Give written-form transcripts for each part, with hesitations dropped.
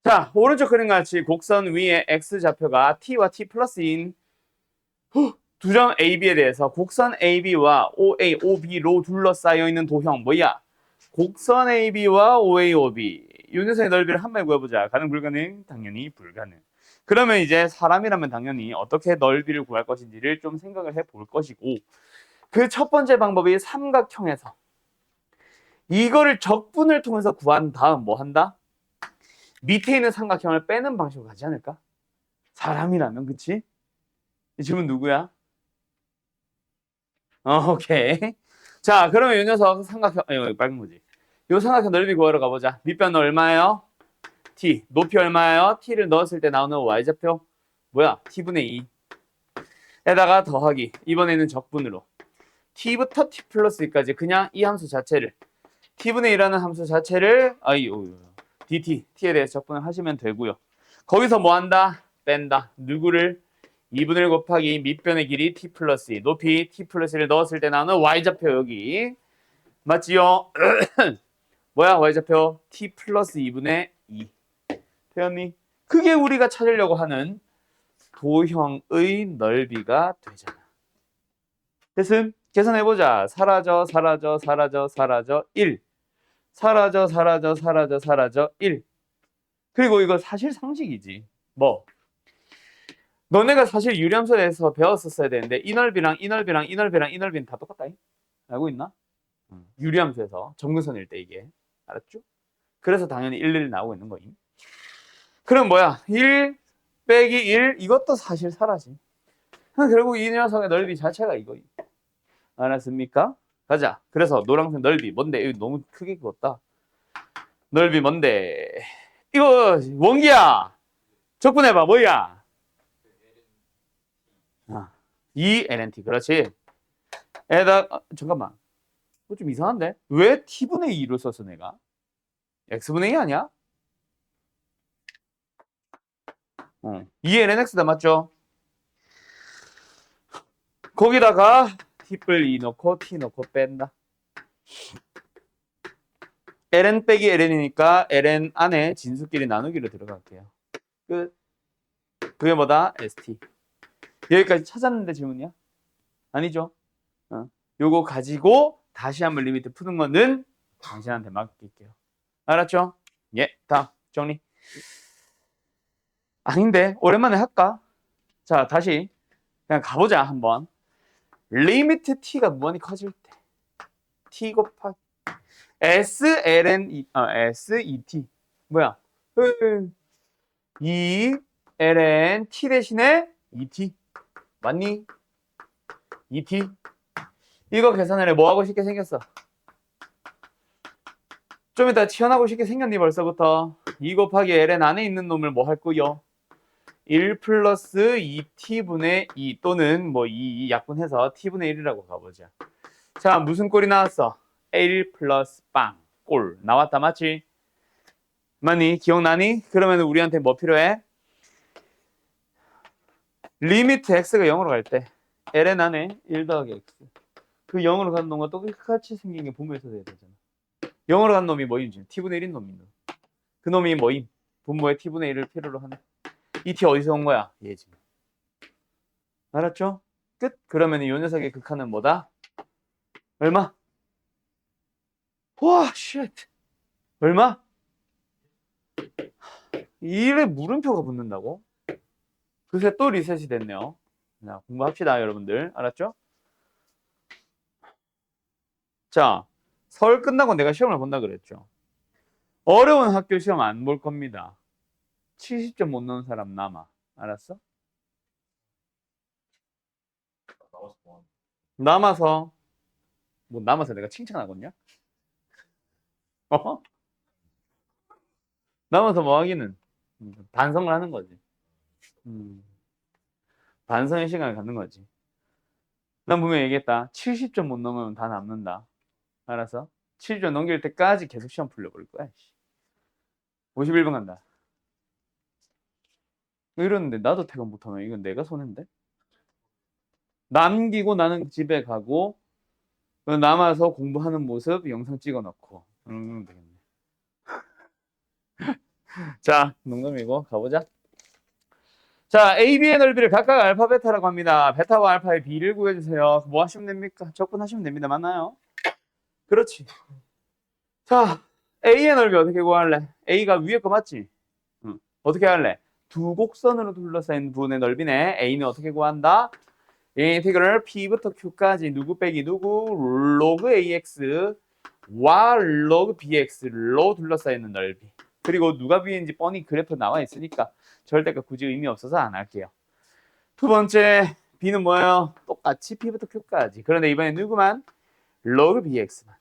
자, 오른쪽 그림 같이 곡선 위에 x좌표가 t와 t 플러스인 두 점 AB에 대해서 곡선 AB와 OA, OB로 둘러싸여 있는 도형 뭐야? 곡선 AB와 OA, OB 이 녀석의 넓이를 한 번에 구해보자. 가능, 불가능? 당연히 불가능. 그러면 이제 사람이라면 당연히 어떻게 넓이를 구할 것인지를 좀 생각을 해볼 것이고, 그 첫 번째 방법이 삼각형에서 이거를 적분을 통해서 구한 다음 뭐 한다? 밑에 있는 삼각형을 빼는 방식으로 가지 않을까? 사람이라면, 그치? 이 질문 누구야? 오케이. 자, 그러면 이 녀석 삼각형, 이거 빨간 거지. 이 삼각형 넓이 구하러 가보자. 밑변은 얼마예요? t. 높이 얼마예요? t를 넣었을 때 나오는 y좌표. 뭐야? t분의 2. 에다가 더하기. 이번에는 적분으로. t부터 t 플러스 2까지 그냥 이 함수 자체를, t분의 2라는 함수 자체를, dt, t에 대해서 적분을 하시면 되고요. 거기서 뭐 한다? 뺀다. 누구를? 2분의 1 곱하기 밑변의 길이 t 플러스 2, 높이 t 플러스 1을 넣었을 때 나오는 y좌표 여기. 맞지요? 뭐야 y좌표? t 플러스 2분의 2. 되었니? 그게 우리가 찾으려고 하는 도형의 넓이가 되잖아. 됐음? 계산해보자. 사라져, 사라져, 사라져, 사라져, 1. 사라져, 사라져, 사라져, 사라져, 1. 그리고 이거 사실 상식이지. 뭐? 너네가 사실 유리함수에서 배웠었어야 되는데 이 넓이랑 이 넓이랑 이 넓이랑 이 넓이는 다 똑같다. 알고 있나? 유리함수에서 점근선일 때 이게. 알았죠? 그래서 당연히 1, 나오고 있는 거임. 그럼 뭐야? 1 빼기 1 이것도 사실 사라지. 결국 이 녀석의 넓이 자체가 이거임. 알았습니까? 가자. 그래서 노란색 넓이 뭔데? 이거 너무 크게 그었다. 넓이 뭔데? 이거 원기야. 적분해봐. 뭐야? 2lnt. 그렇지. 잠깐만. 이거 좀 이상한데? 왜 t분의 2로 썼어 내가? x분의 2 아니야? 2lnx다 맞죠? 거기다가 t뿔 2 넣고 t 넣고 뺀다. ln 빼기 ln이니까 ln 안에 진수끼리 나누기로 들어갈게요. 끝. 그게 뭐다? st. 여기까지 찾았는데 질문이야? 아니죠? 요거 가지고 다시 한번 리미트 푸는 거는 당신한테 맡길게요. 알았죠? 예, 다음 정리. 아닌데 오랜만에 할까? 자, 다시 그냥 가보자 한번. 리미트 t가 무한히 커질 때 t 곱하기 set 뭐야? 2ln t 대신에 2t 맞니? 2t 이거 계산을 해. 뭐하고 쉽게 생겼어? 좀 이따 튀어나오고 쉽게 생겼니 벌써부터. 2 곱하기 ln 안에 있는 놈을 뭐 할 거요? 1 플러스 2t분의 2 또는 뭐 2 약분해서 t분의 1이라고 가보자. 자, 무슨 꼴이 나왔어? 1 플러스 빵 꼴 나왔다 맞지? 맞니? 기억나니? 그러면 우리한테 뭐 필요해? 리미트 x가 0으로 갈 때 ln 안에 1 더하기 x 그 0으로 가는 놈과 똑같이 생긴 게 분모에서 돼야 되잖아. 0으로 가는 놈이 뭐임? t분의 1인 놈인 놈. 그 놈이 뭐임? 분모에 t분의 1을 필요로 하는. 이 t 어디서 온 거야? 얘지. 알았죠? 끝. 그러면 이 녀석의 극한은 뭐다? 얼마? 와, 쉣. 얼마? 1에 물음표가 붙는다고? 그새 또 리셋이 됐네요. 자, 공부합시다, 여러분들. 알았죠? 자, 서울 끝나고 내가 시험을 본다 그랬죠. 어려운 학교 시험 안 볼 겁니다. 70점 못 넣은 사람 남아. 알았어? 남아서 뭐 남아서 내가 칭찬하겠냐? 어? 남아서 뭐 하기는 반성을 하는 거지. 반성의 시간을 갖는 거지. 난 분명히 얘기했다. 70점 못 넘으면 다 남는다. 알았어? 70점 넘길 때까지 계속 시험 풀려버릴 거야. 51분 간다. 이러는데 나도 퇴근 못하면 이건 내가 손해인데? 남기고 나는 집에 가고 남아서 공부하는 모습 영상 찍어 놓고 되겠네. 자, 농담이고 가보자. 자, AB의 넓이를 각각 알파, 베타라고 합니다. 베타와 알파의 비를 구해주세요. 뭐 하시면 됩니까? 접근하시면 됩니다. 맞나요? 그렇지. 자, A의 넓이 어떻게 구할래? A가 위에 거 맞지? 응. 어떻게 할래? 두 곡선으로 둘러싸인 부분의 넓이네. A는 어떻게 구한다? 인티그럴 P부터 Q까지 누구 빼기 누구 로그 AX 와 로그 BX로 둘러싸이는 넓이. 그리고 누가 B인지 뻔히 그래프 나와 있으니까 절대가 굳이 의미 없어서 안 할게요. 두 번째 B는 뭐예요? 똑같이 P부터 Q까지. 그런데 이번에 누구만? 로그 BX만.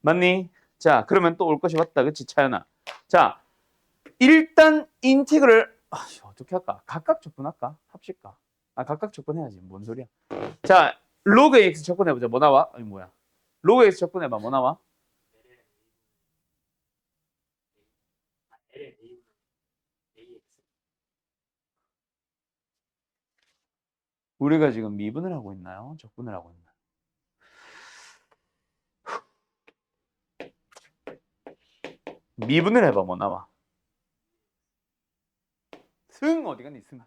맞니? 자, 그러면 또 올 것이 왔다. 그치, 차연아? 자, 일단 인티그럴 어떻게 할까? 각각 접근할까? 합칠까? 아, 각각 접근해야지. 뭔 소리야? 자, 로그 AX 접근해보자. 뭐 나와? 아니, 뭐야? 로그 AX 접근해봐. 뭐 나와? 우리가 지금 미분을 하고 있나요? 적분을 하고 있나요? 미분을 해봐. 뭐 나와? 승 어디 갔니? 승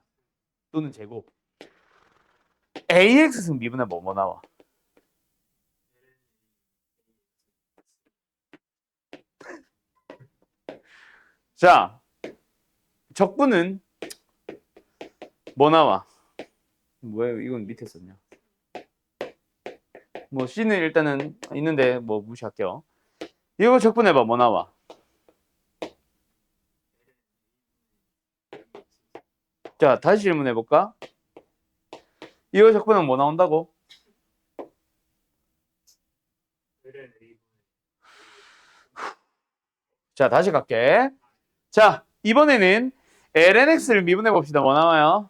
또는 제곱. AX 승 미분해봐. 뭐 나와? 자, 적분은 뭐 나와? 뭐예요? 이건 밑에 썼냐? 뭐 C는 일단은 있는데 뭐 무시할게요. 이거 적분해봐. 뭐 나와? 자, 다시 질문해볼까? 이거 적분하면 뭐 나온다고? 자, 다시 갈게. 자, 이번에는 lnx를 미분해봅시다. 뭐 나와요?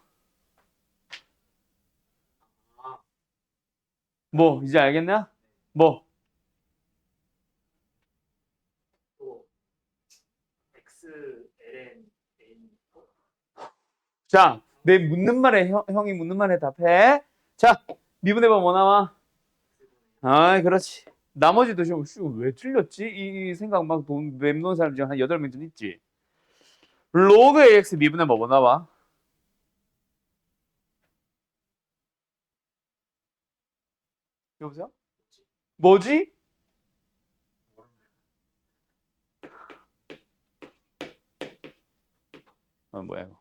뭐, 이제 알겠냐? 뭐? 자, 내 묻는 말에 형이 묻는 말에 답해. 자, 미분해봐 뭐 나와? 아, 그렇지. 나머지도 왜 틀렸지? 이 생각 막 맴도는 사람 중에 한 8명 좀 있지. 로그 AX 미분해봐 뭐 나와? 여보세요? 뭐지? 뭐야 이거.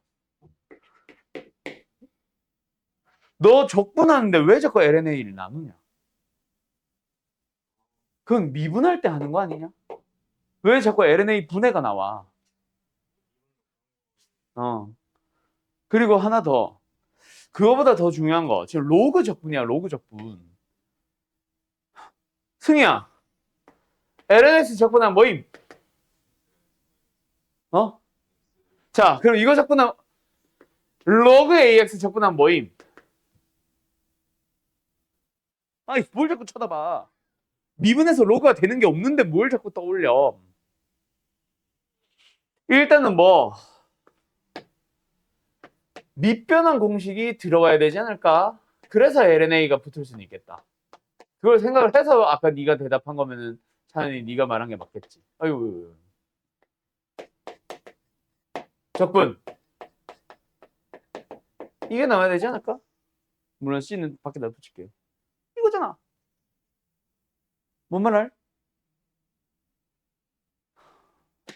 너 적분하는데 왜 자꾸 LNA를 나누냐? 그건 미분할 때 하는 거 아니냐? 왜 자꾸 LNA 분해가 나와? 어. 그리고 하나 더. 그거보다 더 중요한 거. 지금 로그 적분이야, 로그 적분. 승희야, LNS 적분한 뭐임? 어? 자, 그럼 이거 적분한 로그 AX 적분한 뭐임? 아니, 뭘 자꾸 쳐다봐. 미분해서 로그가 되는 게 없는데 뭘 자꾸 떠올려. 일단은 뭐 밑변환 공식이 들어가야 되지 않을까? 그래서 LNA가 붙을 수는 있겠다. 그걸 생각을 해서 아까 네가 대답한 거면은 차라리 네가 말한 게 맞겠지. 아유, 적분 이게 나와야 되지 않을까? 물론 C는 밖에다 붙일게요. 이거잖아. 뭔 말할?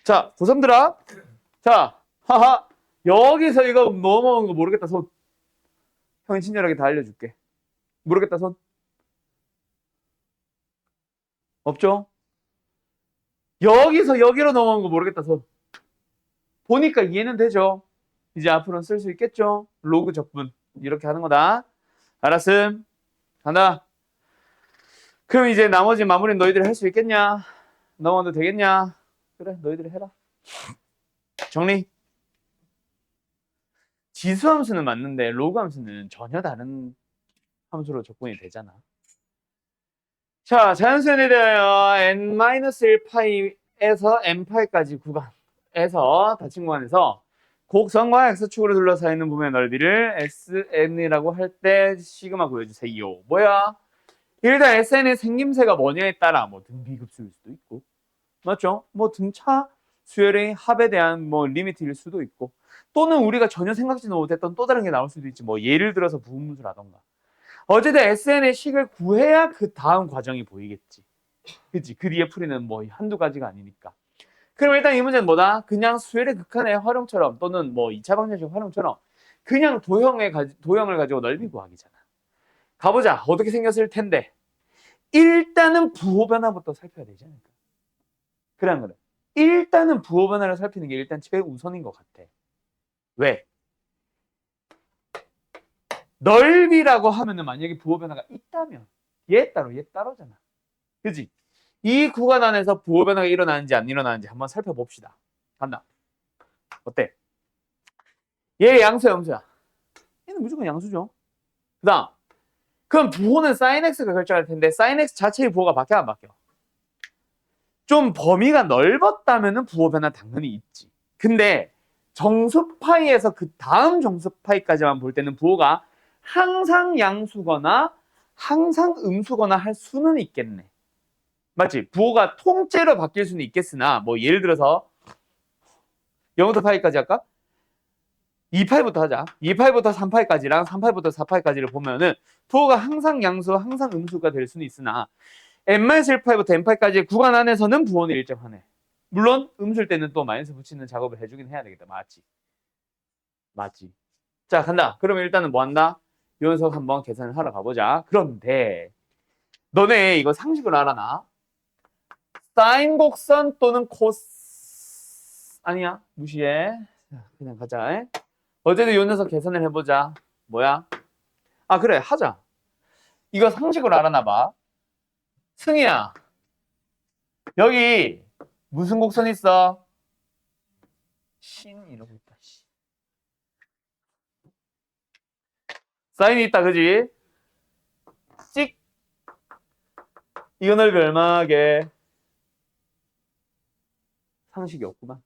자, 고3들아. 자, 하하. 여기서 이거 넘어온 거 모르겠다 손. 형이 친절하게 다 알려줄게. 모르겠다 손. 없죠? 여기서 여기로 넘어온 거 모르겠다 손. 보니까 이해는 되죠? 이제 앞으로는 쓸 수 있겠죠? 로그 적분. 이렇게 하는 거다. 알았음. 간다. 그럼 이제 나머지 마무리는 너희들이 할 수 있겠냐? 넘어도 되겠냐? 그래, 너희들이 해라. 정리. 지수 함수는 맞는데 로그 함수는 전혀 다른 함수로 적분이 되잖아. 자, 자연수에 대하여 n-1파이에서 n파이까지 구간에서 닫힌 구간에서 곡선과 x축으로 둘러싸여 있는 부분의 넓이를 SN이라고 할 때 시그마 구해주세요. 뭐야? 일단 SN의 생김새가 뭐냐에 따라 뭐 등비급수일 수도 있고 맞죠? 뭐 등차 수열의 합에 대한 뭐 리미트일 수도 있고, 또는 우리가 전혀 생각지도 못했던 또 다른 게 나올 수도 있지. 뭐 예를 들어서 부분문수라던가. 어쨌든 SN의 식을 구해야 그 다음 과정이 보이겠지. 그치? 그 뒤에 풀이는 뭐 한두 가지가 아니니까. 그럼 일단 이 문제는 뭐다? 그냥 수열의 극한의 활용처럼 또는 뭐 2차 방정식 활용처럼 그냥 도형을 가지고 넓이 구하기잖아. 가보자. 어떻게 생겼을 텐데. 일단은 부호 변화부터 살펴야 되지 않을까? 그래 안 그래? 일단은 부호 변화를 살피는 게 일단 최우선인 것 같아. 왜? 넓이라고 하면은 만약에 부호 변화가 있다면 얘 따로잖아. 그지? 이 구간 안에서 부호 변화가 일어나는지 안 일어나는지 한번 살펴봅시다. 간다. 어때? 얘 양수야, 음수야? 얘는 무조건 양수죠. 그 다음. 그럼 부호는 sin x가 결정할 텐데 sin x 자체의 부호가 바뀌어 안 바뀌어? 좀 범위가 넓었다면은 부호 변화 당연히 있지. 근데 정수 파이에서 그 다음 정수 파이까지만 볼 때는 부호가 항상 양수거나 항상 음수거나 할 수는 있겠네. 맞지? 부호가 통째로 바뀔 수는 있겠으나 뭐 예를 들어서 0부터 파이까지 할까? 2파이부터 하자. 2파이부터 3파이까지랑 3파이부터 4파이까지를 보면은 부호가 항상 양수, 항상 음수가 될 수는 있으나 n-1파이부터 n파이까지의 구간 안에서는 부호는 일정하네. 물론 음수일 때는 또 마이너스 붙이는 작업을 해주긴 해야 되겠다. 맞지? 맞지? 자, 간다. 그러면 일단은 뭐 한다? 이 녀석 한번 계산을 하러 가보자. 그런데 너네 이거 상식으로 알아나? 사인 곡선 또는 코스 아니야? 무시해. 그냥 가자. 어쨌든 이 녀석 계산을 해보자. 뭐야? 아 그래 하자. 이거 상식으로 알아나 봐. 승희야 여기 무슨 곡선 있어? 신 이러고 있다. 사인이 있다 그지? 찍 이거 넓이 얼마게? 상식이 없구만.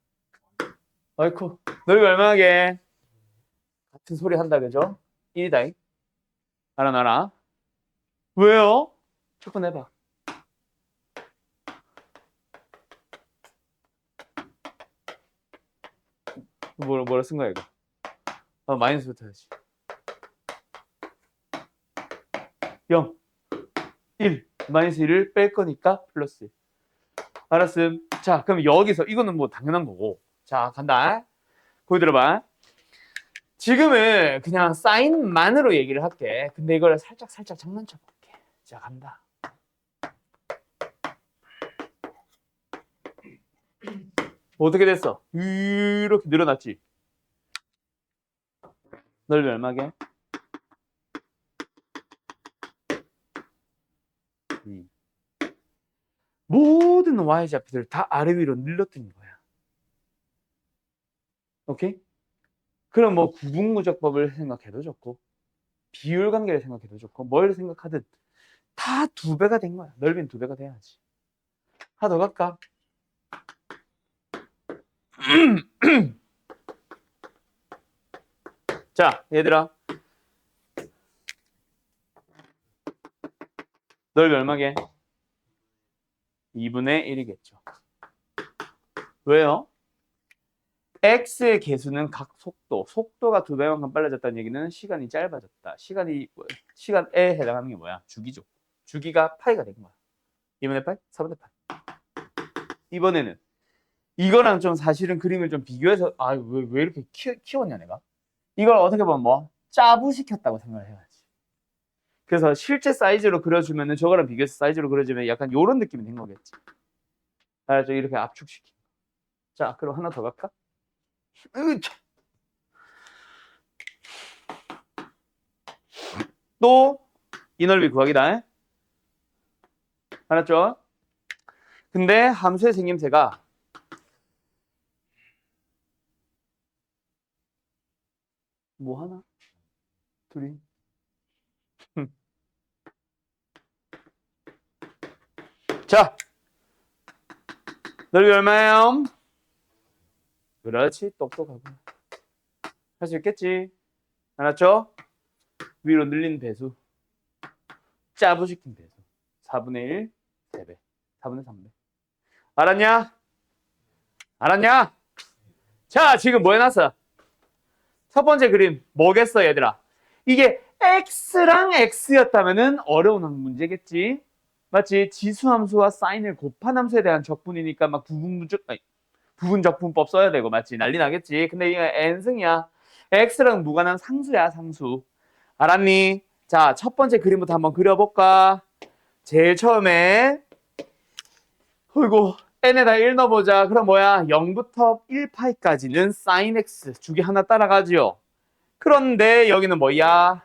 어이쿠 넓이 얼마게? 같은 소리 한다 그죠? 1이다. 알아놔라. 왜요? 출근해봐. 뭐라 쓴 거야 이거? 마이너스부터 해야지. 0, 1, 마이너스 1을 뺄 거니까 플러스 1. 알았음. 자, 그럼 여기서 이거는 뭐 당연한 거고. 자, 간다. 거기 들어봐. 지금은 그냥 사인만으로 얘기를 할게. 근데 이걸 살짝 장난쳐 볼게. 자, 간다. 어떻게 됐어? 이렇게 늘어났지? 넓이 얼마게? 2. 모든 y좌표들 다 아래 위로 늘렸던 거야. 오케이? 그럼 뭐 구분무적법을 생각해도 좋고 비율 관계를 생각해도 좋고 뭘 생각하든 다 2배가 된 거야. 넓이는 2배가 돼야지. 하나 더 갈까? 자, 얘들아. 넓이 얼마게? 2분의 1이겠죠. 왜요? x의 개수는 각 속도가 2배만큼 빨라졌다는 얘기는 시간이 짧아졌다. 시간에 해당하는 게 뭐야? 주기죠. 주기가 파이가 된 거야. 2분의 8, 4분의 8. 이번에는 이거랑 좀 사실은 그림을 좀 비교해서 왜 이렇게 키웠냐 내가? 이걸 어떻게 보면 뭐 짜부시켰다고 생각을 해야지. 그래서 실제 사이즈로 그려주면은 저거랑 비교해서 사이즈로 그려주면 약간 요런 느낌이 된 거겠지. 알았죠? 이렇게 압축시킨. 자, 그럼 하나 더 갈까? 또 이 넓이 구하기다. 알았죠? 근데 함수의 생김새가 뭐 하나? 둘이? 자, 넓이 얼마예요? 그렇지, 똑똑하고. 할 수 있겠지? 알았죠? 위로 늘린 배수. 짜부시킨 배수. 4분의 1, 3배. 4분의 3배. 알았냐? 알았냐? 자, 지금 뭐 해놨어? 첫 번째 그림 뭐겠어, 얘들아? 이게 x랑 x였다면은 어려운 문제겠지? 맞지? 지수함수와 사인을 곱한 함수에 대한 적분이니까 막 부분적분법 써야 되고, 맞지? 난리 나겠지? 근데 이게 n승이야. x랑 무관한 상수야, 상수. 알았니? 자, 첫 번째 그림부터 한번 그려볼까? 제일 처음에 어이구 n에다 1 넣어보자. 그럼 뭐야? 0부터 1파이까지는 sin x 주기 하나 따라가지요. 그런데 여기는 뭐야?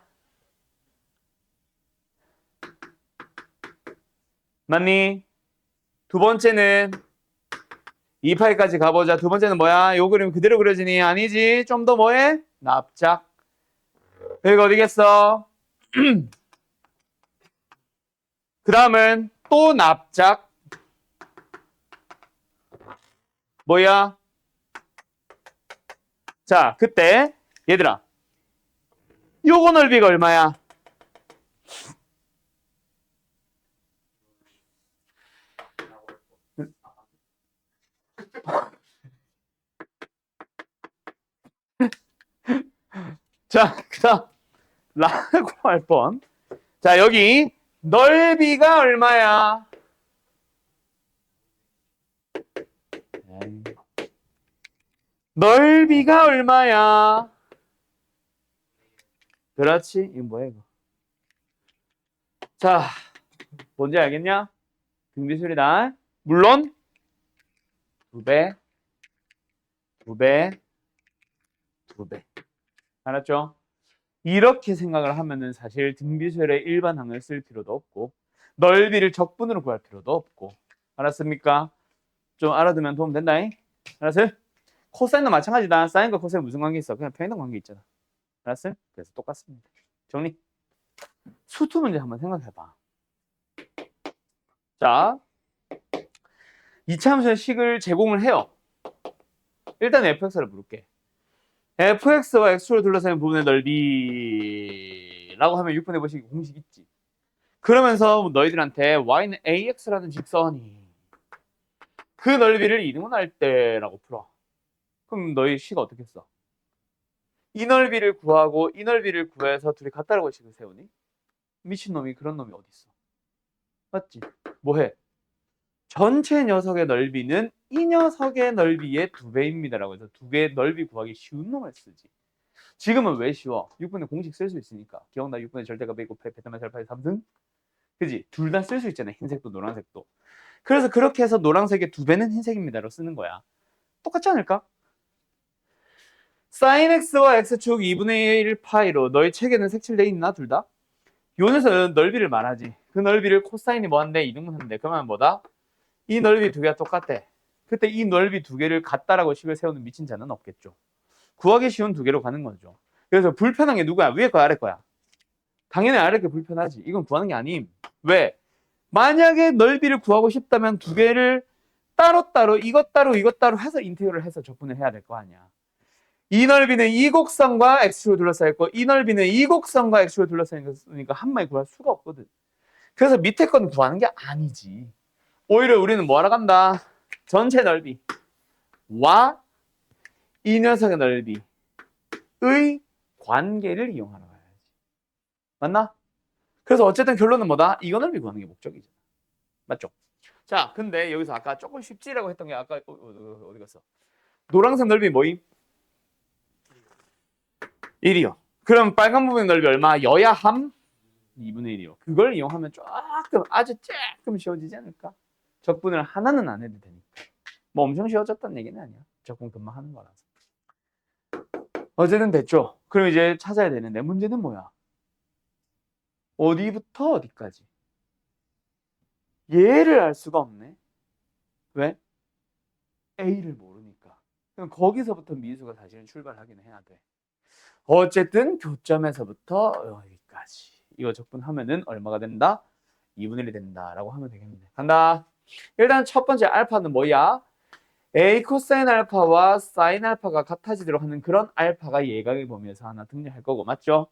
맞니? 두 번째는 2파이까지 가보자. 두 번째는 뭐야? 요 그림 그대로 그려지니? 아니지. 좀 더 뭐해? 납작. 여기가 어디겠어? 그 다음은 또 납작. 뭐야? 자, 그때 얘들아 요거 넓이가 얼마야? 자, 그 다음 라고 할 뻔. 자, 여기 넓이가 얼마야? 넓이가 얼마야? 그렇지. 이거 뭐야 이거? 자, 뭔지 알겠냐? 등비술이다. 물론 2배, 2배, 2배. 알았죠? 이렇게 생각을 하면은 사실 등비술의 일반항을 쓸 필요도 없고 넓이를 적분으로 구할 필요도 없고 알았습니까? 좀 알아두면 도움 된다. 알았어? 코사인도 마찬가지다. 사인과 코사인 무슨 관계 있어? 그냥 평행 관계 있잖아. 알았어? 그래서 똑같습니다. 정리. 수투 문제 한번 생각해봐. 자, 이차함수의 식을 제공을 해요. 일단 fx를 물을게. fx와 x로 둘러싸인 부분의 넓이라고 하면 6분의 보시기 공식 있지. 그러면서 너희들한테 y는 ax라는 직선이 그 넓이를 이등분할 때라고 풀어. 그럼 너희 식이 어떻게 써? 이 넓이를 구하고 이 넓이를 구해서 둘이 같다라고 식을 세우니? 미친놈이 그런 놈이 어디 있어? 맞지? 뭐해? 전체 녀석의 넓이는 이 녀석의 넓이의 2배입니다라고 해서 2배의 넓이 구하기 쉬운 놈을 쓰지. 지금은 왜 쉬워? 6분의 공식 쓸 수 있으니까. 기억나? 6분의 절대값 빼고 베타만 살파의 3승? 그지? 둘 다 쓸 수 있잖아. 흰색도 노란색도. 그래서 그렇게 해서 노란색의 2배는 흰색입니다로 쓰는 거야. 똑같지 않을까? sin x와 x축 2분의 1 파이로 너희 책에는 색칠돼 있나? 둘 다? 요에서는 넓이를 말하지. 그 넓이를 코사인이 뭐한대? 이등분한대. 그러면 뭐다? 이 넓이 두 개가 똑같대. 그때 이 넓이 두 개를 같다라고 식을 세우는 미친 자는 없겠죠. 구하기 쉬운 두 개로 가는 거죠. 그래서 불편한 게 누구야? 위에 거야, 아래 거야? 당연히 아래 게 불편하지. 이건 구하는 게 아님. 왜? 만약에 넓이를 구하고 싶다면 두 개를 따로따로 이것 따로 이것 따로 해서 인테그럴 해서 적분을 해야 될 거 아니야. 이 넓이는 이 곡선과 x축을 둘러싸였고 이 넓이는 이 곡선과 x축을 둘러싸이니까 한 마리 구할 수가 없거든. 그래서 밑에 건 구하는 게 아니지. 오히려 우리는 뭐 하러 간다? 전체 넓이와 이 녀석의 넓이의 관계를 이용하러 가야지. 맞나? 그래서 어쨌든 결론은 뭐다? 이거 넓이 구하는 게 목적이잖아. 맞죠? 자, 근데 여기서 아까 조금 쉽지라고 했던 게 아까 어디 갔어? 노란색 넓이 뭐임? 1이요. 그럼 빨간 부분의 넓이 얼마? 여야 함? 2분의 1이요. 그걸 이용하면 조금 아주 조금 쉬워지지 않을까? 적분을 하나는 안 해도 되니까. 뭐 엄청 쉬워졌다는 얘기는 아니야. 적분 금방 하는 거라서. 어제는 됐죠? 그럼 이제 찾아야 되는데 문제는 뭐야? 어디부터 어디까지? 얘를 알 수가 없네. 왜? A를 모르니까. 그럼 거기서부터 미수가 사실은 출발하긴 해야 돼. 어쨌든 교점에서부터 여기까지. 이거 적분하면은 얼마가 된다? 2분의 1이 된다라고 하면 되겠는데. 간다. 일단 첫 번째 알파는 뭐야? A 코사인 알파와 사인 알파가 같아지도록 하는 그런 알파가 예각의 범위에서 하나 등장할 거고. 맞죠?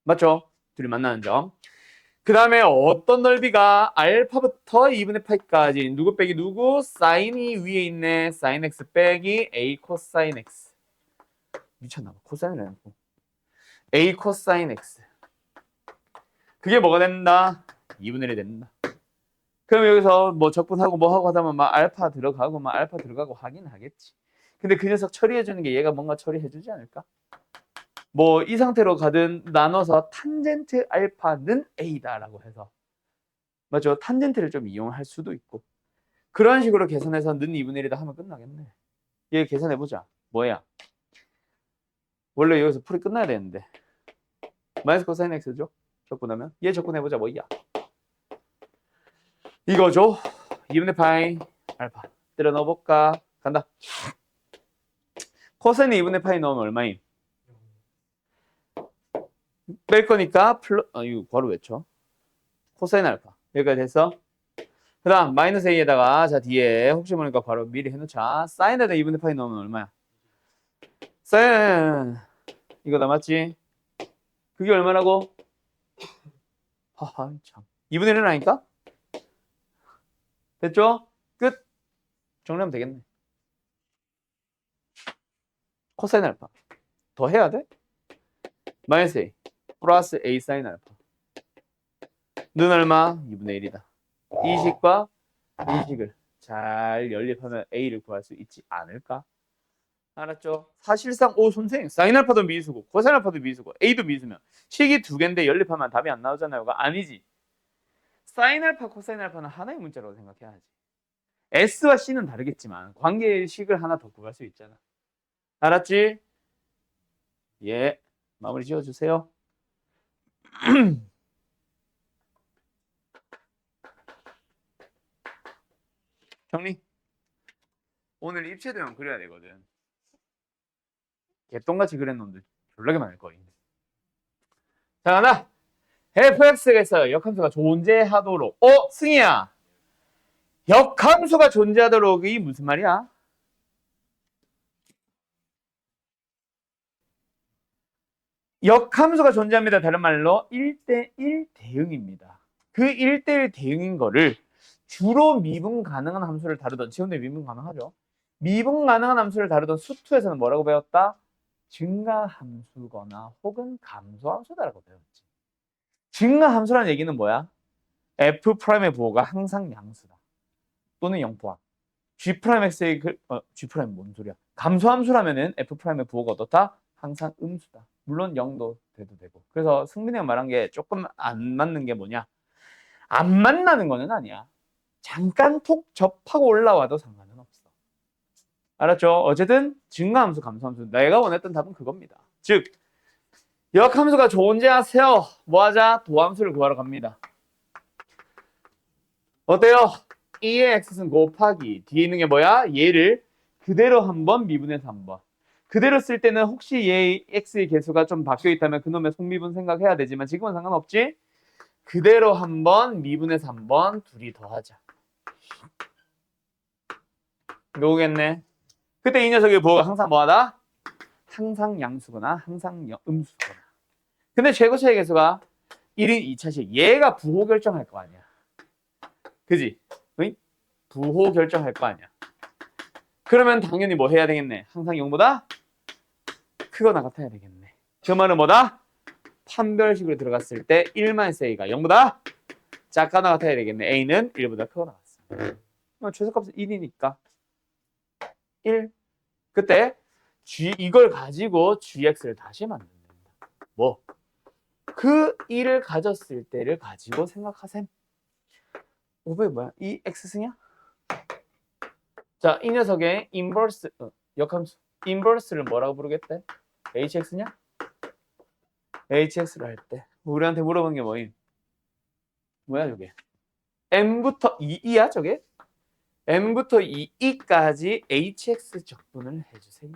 맞죠? 둘이 만나는 점. 그 다음에 어떤 넓이가 알파부터 2분의 파이까지 누구 빼기 누구? 사인이 위에 있네. 사인 x 빼기 a 코사인 x. 미쳤나봐. 코사인을 해놓고. a 코사인 x. 그게 뭐가 된다? 2분의 1이 된다. 그럼 여기서 뭐 적분하고 뭐 하고 하다 보면 막 알파 들어가고 막 알파 들어가고 하긴 하겠지. 근데 그 녀석 처리해주는 게 얘가 뭔가 처리해주지 않을까? 뭐 이 상태로 가든 나눠서 탄젠트 알파는 a다라고 해서 맞죠? 탄젠트를 좀 이용할 수도 있고 그런 식으로 계산해서 는 2분의 1이다 하면 끝나겠네. 얘 계산해보자. 뭐야? 원래 여기서 풀이 끝나야 되는데 마이너스 코사인 x죠? 적분하면 얘 적분해보자. 뭐야? 이거죠? 2분의 파이 알파 때려 넣어볼까? 간다. 코사인에 2분의 파이 넣으면 얼마임? 뺄 거니까 이거 바로 외쳐. 코사인 알파 여기까지 됐어. 그 다음 마이너스 a에다가 자 뒤에 혹시 모르니까 바로 미리 해놓자. 사인에다 2분의 파이 넣으면 얼마야? 사인 이거다 맞지? 그게 얼마라고? 하하 참 2분의 1이라니까? 됐죠? 끝. 정리하면 되겠네. 코사인 알파 더 해야 돼? 마이너스 a 플러스 a 사인 알파 는 얼마? 2분의 1이다. 이 식과 이 식을 잘 연립하면 a를 구할 수 있지 않을까? 알았죠? 사실상 선생님 사인 알파도 미수고 코사인 알파도 미수고 a도 미수면 식이 두 개인데 연립하면 답이 안 나오잖아요. 아니지. 사인 알파 코사인 알파는 하나의 문자라고 생각해야지. S와 C는 다르겠지만 관계의 식을 하나 더 구할 수 있잖아. 알았지? 예. 마무리 지어주세요. 정리. 오늘 입체되면 그려야 되거든. 개똥같이 그린 놈들 졸라게 많을 거임. 자, 간다. fx에서 역함수가 존재하도록. 승희야. 역함수가 존재하도록이 무슨 말이야? 역함수가 존재합니다. 다른 말로 1대1 대응입니다. 그 1대1 대응인 거를 주로 미분 가능한 함수를 다루던 지금도 미분 가능하죠. 미분 가능한 함수를 다루던 수투에서는 뭐라고 배웠다? 증가함수거나 혹은 감소함수다라고 배웠지. 증가함수라는 얘기는 뭐야? F'의 부호가 항상 양수다. 또는 영포함. G'X의 G' 뭔 소리야? 감소함수라면은 F'의 부호가 어떻다? 항상 음수다. 물론 0도 돼도 되고. 그래서 승민이가 말한 게 조금 안 맞는 게 뭐냐? 안 만나는 거는 아니야. 잠깐 톡 접하고 올라와도 상관은 없어. 알았죠? 어쨌든 증가함수, 감소함수. 내가 원했던 답은 그겁니다. 즉 역함수가 존재하세요. 뭐하자? 도함수를 구하러 갑니다. 어때요? 2의 x는 곱하기 뒤에 있는 게 뭐야? 얘를 그대로 한번 미분해서 한번. 그대로 쓸 때는 혹시 얘 x의 개수가 좀 바뀌어 있다면 그놈의 속미분 생각해야 되지만 지금은 상관없지? 그대로 한번 미분해서 한번 둘이 더하자. 요거겠네. 그때 이 녀석의 부호가 항상 뭐하다? 항상 양수거나 항상 음수거나. 근데 최고차의 개수가 1인 2차식. 얘가 부호 결정할 거 아니야. 그지? 응? 부호 결정할 거 아니야. 그러면 당연히 뭐 해야 되겠네? 항상 0보다 크거나 같아야 되겠네. 그 말은 뭐다? 판별식으로 들어갔을 때 1-a가 0보다 작거나 같아야 되겠네. a는 1보다 크거나 같습니다. 최소값은 1이니까 1. 그때 이걸 가지고 gx를 다시 만든다. 뭐? 그 1을 가졌을 때를 가지고 생각하셈. 오백 뭐야? 이 x승이야? 자, 이 녀석의 인버스 역함수 인버스를 뭐라고 부르겠대? hx냐? hx를 할 때 우리한테 물어본 게 뭐임? 뭐야 저게? m부터 2이야 저게? m부터 2까지 hx 적분을 해주세요.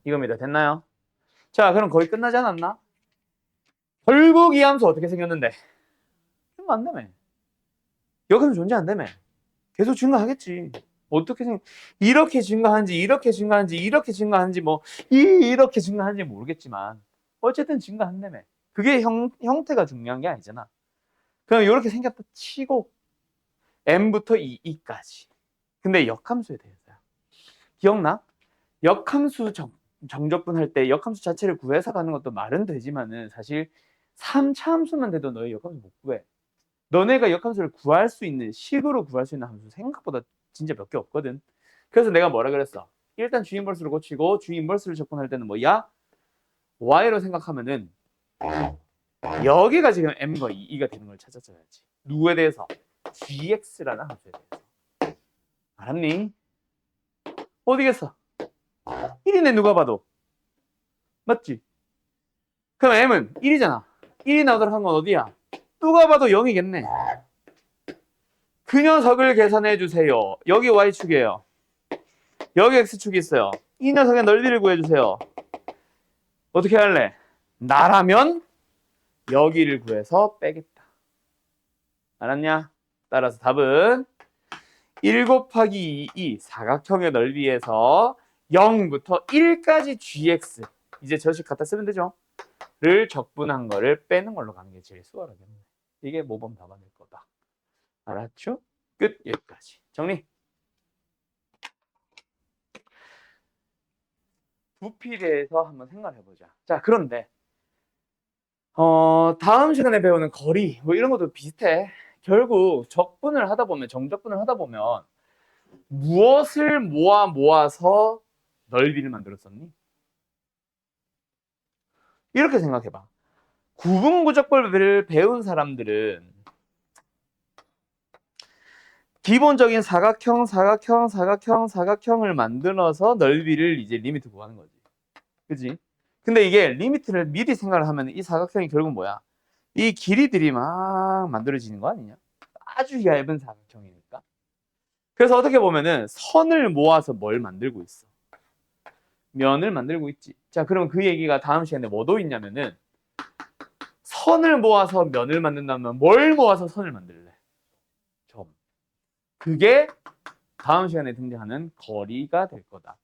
이겁니다. 됐나요? 자, 그럼 거의 끝나지 않았나? 결국 이 함수 어떻게 생겼는데? 증가 안 되매. 여기는 존재 안 되매. 계속 증가하겠지. 어떻게 이렇게 증가하는지 이렇게 증가하는지 이렇게 증가하는지 뭐 이렇게 증가하는지 모르겠지만 어쨌든 증가한다며. 그게 형태가 중요한 게 아니잖아. 그럼 이렇게 생겼다 치고 m부터 2까지. 근데 역함수에 대해서야. 기억나? 역함수 정적분 할 때 역함수 자체를 구해서 가는 것도 말은 되지만은 사실 3차 함수만 돼도 너희 역함수 못 구해. 너네가 역함수를 구할 수 있는 식으로 구할 수 있는 함수 생각보다 진짜 몇 개 없거든. 그래서 내가 뭐라 그랬어? 일단 주인벌수를 고치고 주인벌수를 접근할 때는 뭐야? y로 생각하면은 여기가 지금 m과 2가 되는 걸 찾아줘야지. 누구에 대해서? gx라는 함수에 대해서. 알았니? 어디겠어? 1이네 누가 봐도. 맞지? 그럼 m은 1이잖아. 1이 나오도록 한 건 어디야? 누가 봐도 0이겠네. 그 녀석을 계산해 주세요. 여기 y축이에요. 여기 x축이 있어요. 이 녀석의 넓이를 구해주세요. 어떻게 할래? 나라면 여기를 구해서 빼겠다. 알았냐? 따라서 답은 1 곱하기 2이 사각형의 넓이에서 0부터 1까지 gx, 이제 저식 갖다 쓰면 되죠? 를 적분한 거를 빼는 걸로 가는 게 제일 수월하겠네. 이게 모범 답안일 거다. 알았죠? 끝. 여기까지. 정리. 부피에 대해서 한번 생각을 해보자. 자, 그런데 다음 시간에 배우는 거리 뭐 이런 것도 비슷해. 결국 적분을 하다 보면, 정적분을 하다 보면 무엇을 모아서 넓이를 만들었었니? 이렇게 생각해봐. 구분구적법을 배운 사람들은 기본적인 사각형을 만들어서 넓이를 이제 리미트 구하는 거지. 그지? 근데 이게 리미트를 미리 생각을 하면 이 사각형이 결국 뭐야? 이 길이들이 막 만들어지는 거 아니냐? 아주 얇은 사각형이니까. 그래서 어떻게 보면은 선을 모아서 뭘 만들고 있어? 면을 만들고 있지. 자, 그러면 그 얘기가 다음 시간에 뭐도 있냐면은 선을 모아서 면을 만든다면 뭘 모아서 선을 만들래? 점. 그게 다음 시간에 등장하는 거리가 될 거다.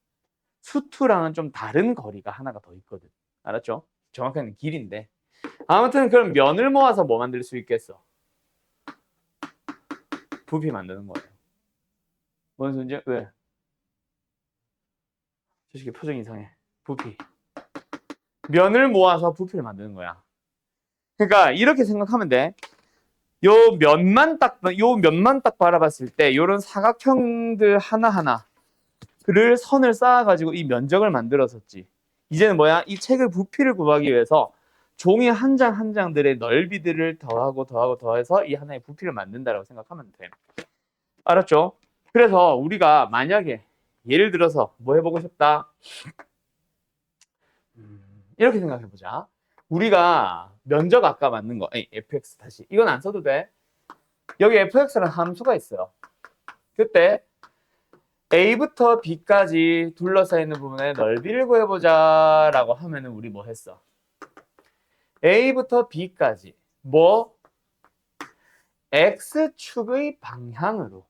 수투랑은 좀 다른 거리가 하나가 더 있거든. 알았죠? 정확하게는 길인데. 아무튼 그럼 면을 모아서 뭐 만들 수 있겠어? 부피 만드는 거예요. 뭔 소리지? 왜? 저 새끼 표정 이상해. 부피. 면을 모아서 부피를 만드는 거야. 그러니까 이렇게 생각하면 돼. 요 면만 딱 바라봤을 때 요런 사각형들 하나하나 그를 선을 쌓아가지고 이 면적을 만들었었지. 이제는 뭐야? 이 책을 부피를 구하기 위해서 종이 한 장 한 장들의 넓이들을 더해서 이 하나의 부피를 만든다라고 생각하면 돼. 알았죠? 그래서 우리가 만약에 예를 들어서 뭐 해보고 싶다? 이렇게 생각해보자. 우리가 면적 아까 만든 거, fx 다시. 이건 안 써도 돼. 여기 fx라는 함수가 있어요. 그때 a부터 b까지 둘러싸여 있는 부분의 넓이를 구해보자 라고 하면은 우리 뭐 했어? a부터 b까지 뭐? x축의 방향으로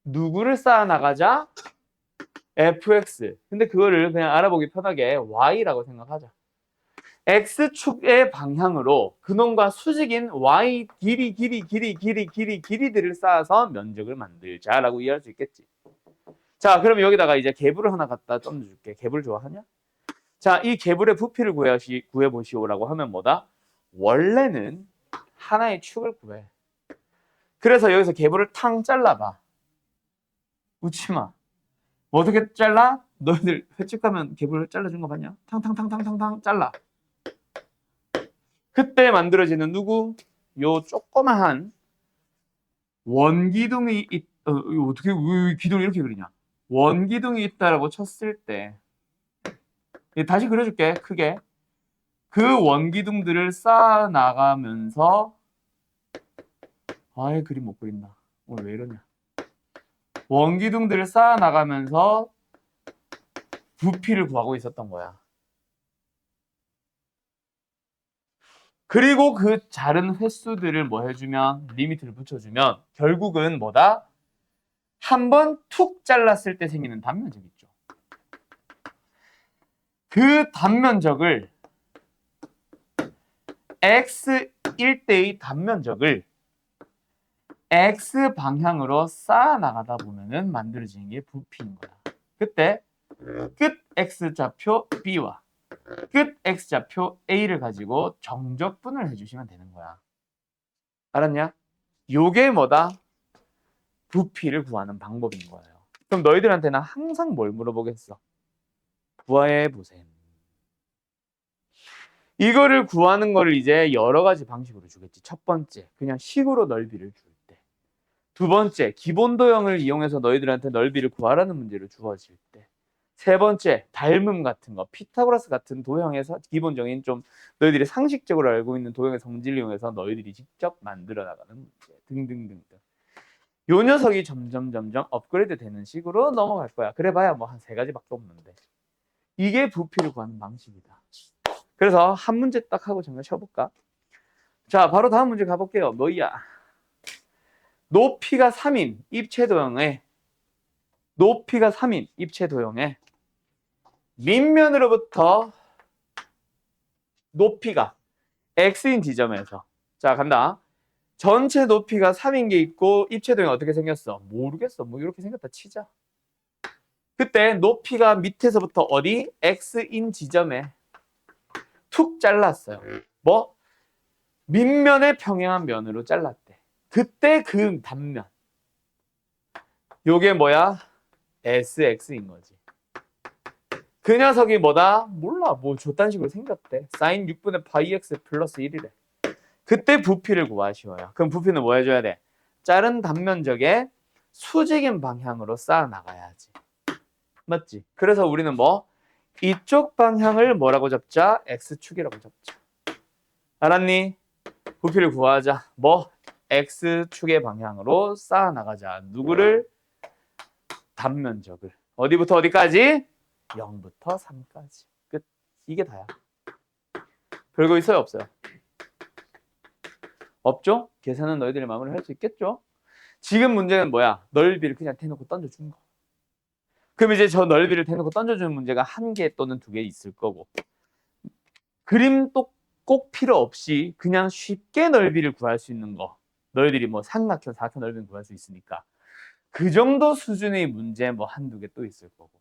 누구를 쌓아나가자? fx. 근데 그거를 그냥 알아보기 편하게 y라고 생각하자. x축의 방향으로 그놈과 수직인 y 길이들을 쌓아서 면적을 만들자라고 이해할 수 있겠지. 자, 그럼 여기다가 이제 개불을 하나 갖다 던져줄게. 개불 좋아하냐? 자, 이 개불의 부피를 구해보시오라고 하면 뭐다? 원래는 하나의 축을 구해. 그래서 여기서 개불을 탕 잘라봐. 웃지 마. 어떻게 잘라? 너희들 횟집 가면 개불 잘라준 거 봤냐? 탕탕탕탕탕탕 잘라. 그때 만들어지는 누구? 요 조그마한 원기둥이 어떻게 왜 기둥이 이렇게 그리냐? 원기둥이 있다라고 쳤을 때 다시 그려줄게. 크게. 그 원기둥들을 쌓아 나가면서 아예 그림 못 그린다. 오늘 왜 이러냐? 원기둥들을 쌓아 나가면서 부피를 구하고 있었던 거야. 그리고 그 자른 횟수들을 뭐 해주면 리미트를 붙여주면 결국은 뭐다? 한 번 툭 잘랐을 때 생기는 단면적 있죠. 그 단면적을 x일 때의 단면적을 x 방향으로 쌓아 나가다 보면은 만들어지는 게 부피인 거야. 그때 끝 x좌표 b와 끝 x좌표 a를 가지고 정적분을 해주시면 되는 거야. 알았냐? 요게 뭐다? 부피를 구하는 방법인 거예요. 그럼 너희들한테는 항상 뭘 물어보겠어? 구해 보셈. 이거를 구하는 거를 이제 여러 가지 방식으로 주겠지. 첫 번째, 그냥 식으로 넓이를 줄 때. 두 번째, 기본 도형을 이용해서 너희들한테 넓이를 구하라는 문제를 주어질 때. 세 번째, 닮음 같은 거, 피타고라스 같은 도형에서 기본적인 좀 너희들이 상식적으로 알고 있는 도형의 성질을 이용해서 너희들이 직접 만들어 나가는 문제 등등등등. 요 녀석이 점점 업그레이드 되는 식으로 넘어갈 거야. 그래 봐야 뭐 한 3가지밖에 없는데. 이게 부피를 구하는 방식이다. 그래서 한 문제 딱 하고 잠깐 쉬어볼까? 자, 바로 다음 문제 가볼게요. 뭐야? 높이가 3인 입체 도형에 밑면으로부터 높이가 x인 지점에서, 자 간다. 전체 높이가 3인 게 있고 입체 도형이 어떻게 생겼어? 모르겠어. 뭐 이렇게 생겼다 치자. 그때 높이가 밑에서부터 어디? x인 지점에 툭 잘랐어요. 뭐? 밑면에 평행한 면으로 잘랐대. 그때 그 단면, 요게 뭐야? sx인 거지. 그 녀석이 뭐다? 몰라. 뭐 저딴 식으로 생겼대. 사인 6분의 파이 x 플러스 1이래. 그때 부피를 구하시오요. 그럼 부피는 뭐 해줘야 돼? 자른 단면적에 수직인 방향으로 쌓아 나가야지. 맞지? 그래서 우리는 뭐? 이쪽 방향을 뭐라고 잡자? x축이라고 잡자. 알았니? 부피를 구하자. 뭐? x축의 방향으로 쌓아 나가자. 누구를? 단면적을. 어디부터 어디까지? 0부터 3까지. 끝. 이게 다야. 별거 있어요? 없어요? 없죠? 계산은 너희들이 마무리할 수 있겠죠? 지금 문제는 뭐야? 넓이를 그냥 대놓고 던져준 거. 그럼 이제 저 넓이를 대놓고 던져주는 문제가 1개 또는 2개 있을 거고, 그림도 꼭 필요 없이 그냥 쉽게 넓이를 구할 수 있는 거, 너희들이 뭐 삼각형, 사각형 넓이는 구할 수 있으니까 그 정도 수준의 문제 뭐 1-2개 또 있을 거고.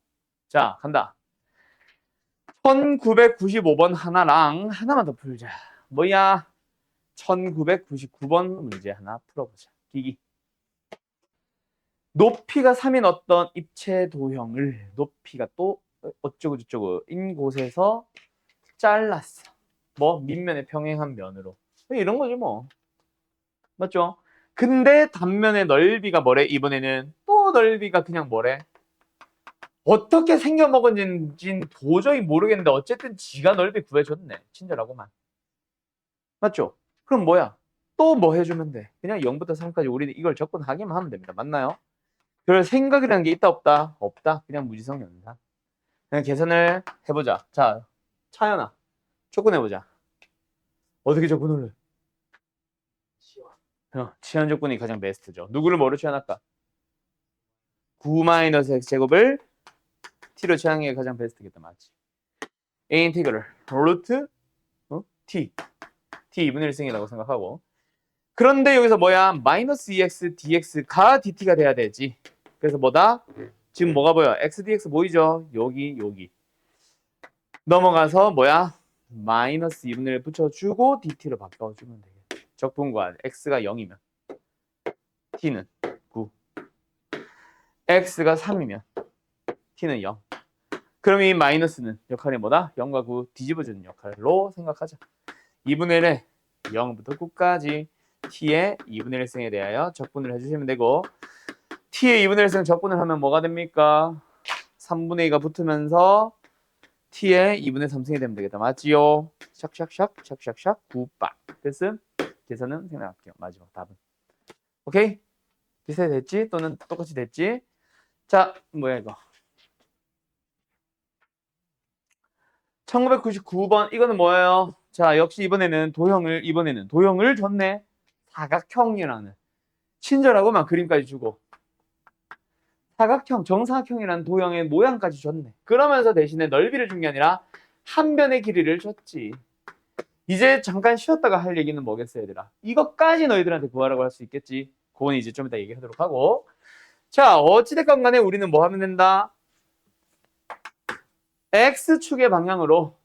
자, 간다. 1995번 하나랑 하나만 더 풀자. 뭐야? 1999번 문제 하나 풀어보자. 기기. 높이가 3인 어떤 입체 도형을 높이가 또 어쩌고 저쩌고인 곳에서 잘랐어. 뭐 밑면에 평행한 면으로. 이런 거지 뭐. 맞죠? 근데 단면의 넓이가 뭐래? 이번에는 또 넓이가 그냥 뭐래? 어떻게 생겨먹은지는 도저히 모르겠는데 어쨌든 지가 넓이 구해줬네. 친절하고만. 맞죠? 그럼 뭐야? 또 뭐 해주면 돼? 그냥 0부터 3까지 우리는 이걸 접근하기만 하면 됩니다. 맞나요? 별 생각이라는 게 있다 없다? 없다. 그냥 무지성 연산. 그냥 계산을 해보자. 자, 차연아, 접근해보자. 어떻게 접근을 해? 치환 조건이 가장 베스트죠. 누구를 뭐로 치환할까? 9-x 제곱을 t로 치환하는 게 가장 베스트겠다. 맞지? a 인티그럴 루트 t 2분의 1승이라고 생각하고, 그런데 여기서 뭐야? 마이너스 2x dx가 dt가 돼야 되지. 그래서 뭐다? 지금 뭐가 보여? x dx 보이죠? 여기 넘어가서 뭐야? 마이너스 2분의 1 붙여주고 dt로 바꿔주면 되겠다. 적분과 x가 0이면 t는 9, x가 3이면 t는 0. 그럼 이 마이너스는 역할이 뭐다? 0과 9 뒤집어주는 역할로 생각하자. 2분의 1에 0부터 9까지 t의 2분의 1승에 대하여 적분을 해주시면 되고, t의 2분의 1승 적분을 하면 뭐가 됩니까? 3분의 2가 붙으면서 t의 2분의 3승이 되면 되겠다. 맞지요? 샥샥샥 9빡. 됐음? 계산은 생각할게요. 마지막 답은. 오케이? 비슷하게 됐지? 또는 똑같이 됐지? 자, 뭐야 이거? 1999번 이거는 뭐예요? 자, 역시 이번에는 도형을 줬네. 사각형이라는 친절하고만 그림까지 주고, 사각형, 정사각형이라는 도형의 모양까지 줬네. 그러면서 대신에 넓이를 준 게 아니라 한 변의 길이를 줬지. 이제 잠깐 쉬었다가 할 얘기는 뭐겠어, 얘들아? 이것까지 너희들한테 구하라고 할 수 있겠지. 그건 이제 좀 이따 얘기하도록 하고. 자, 어찌됐건 간에 우리는 뭐 하면 된다? X축의 방향으로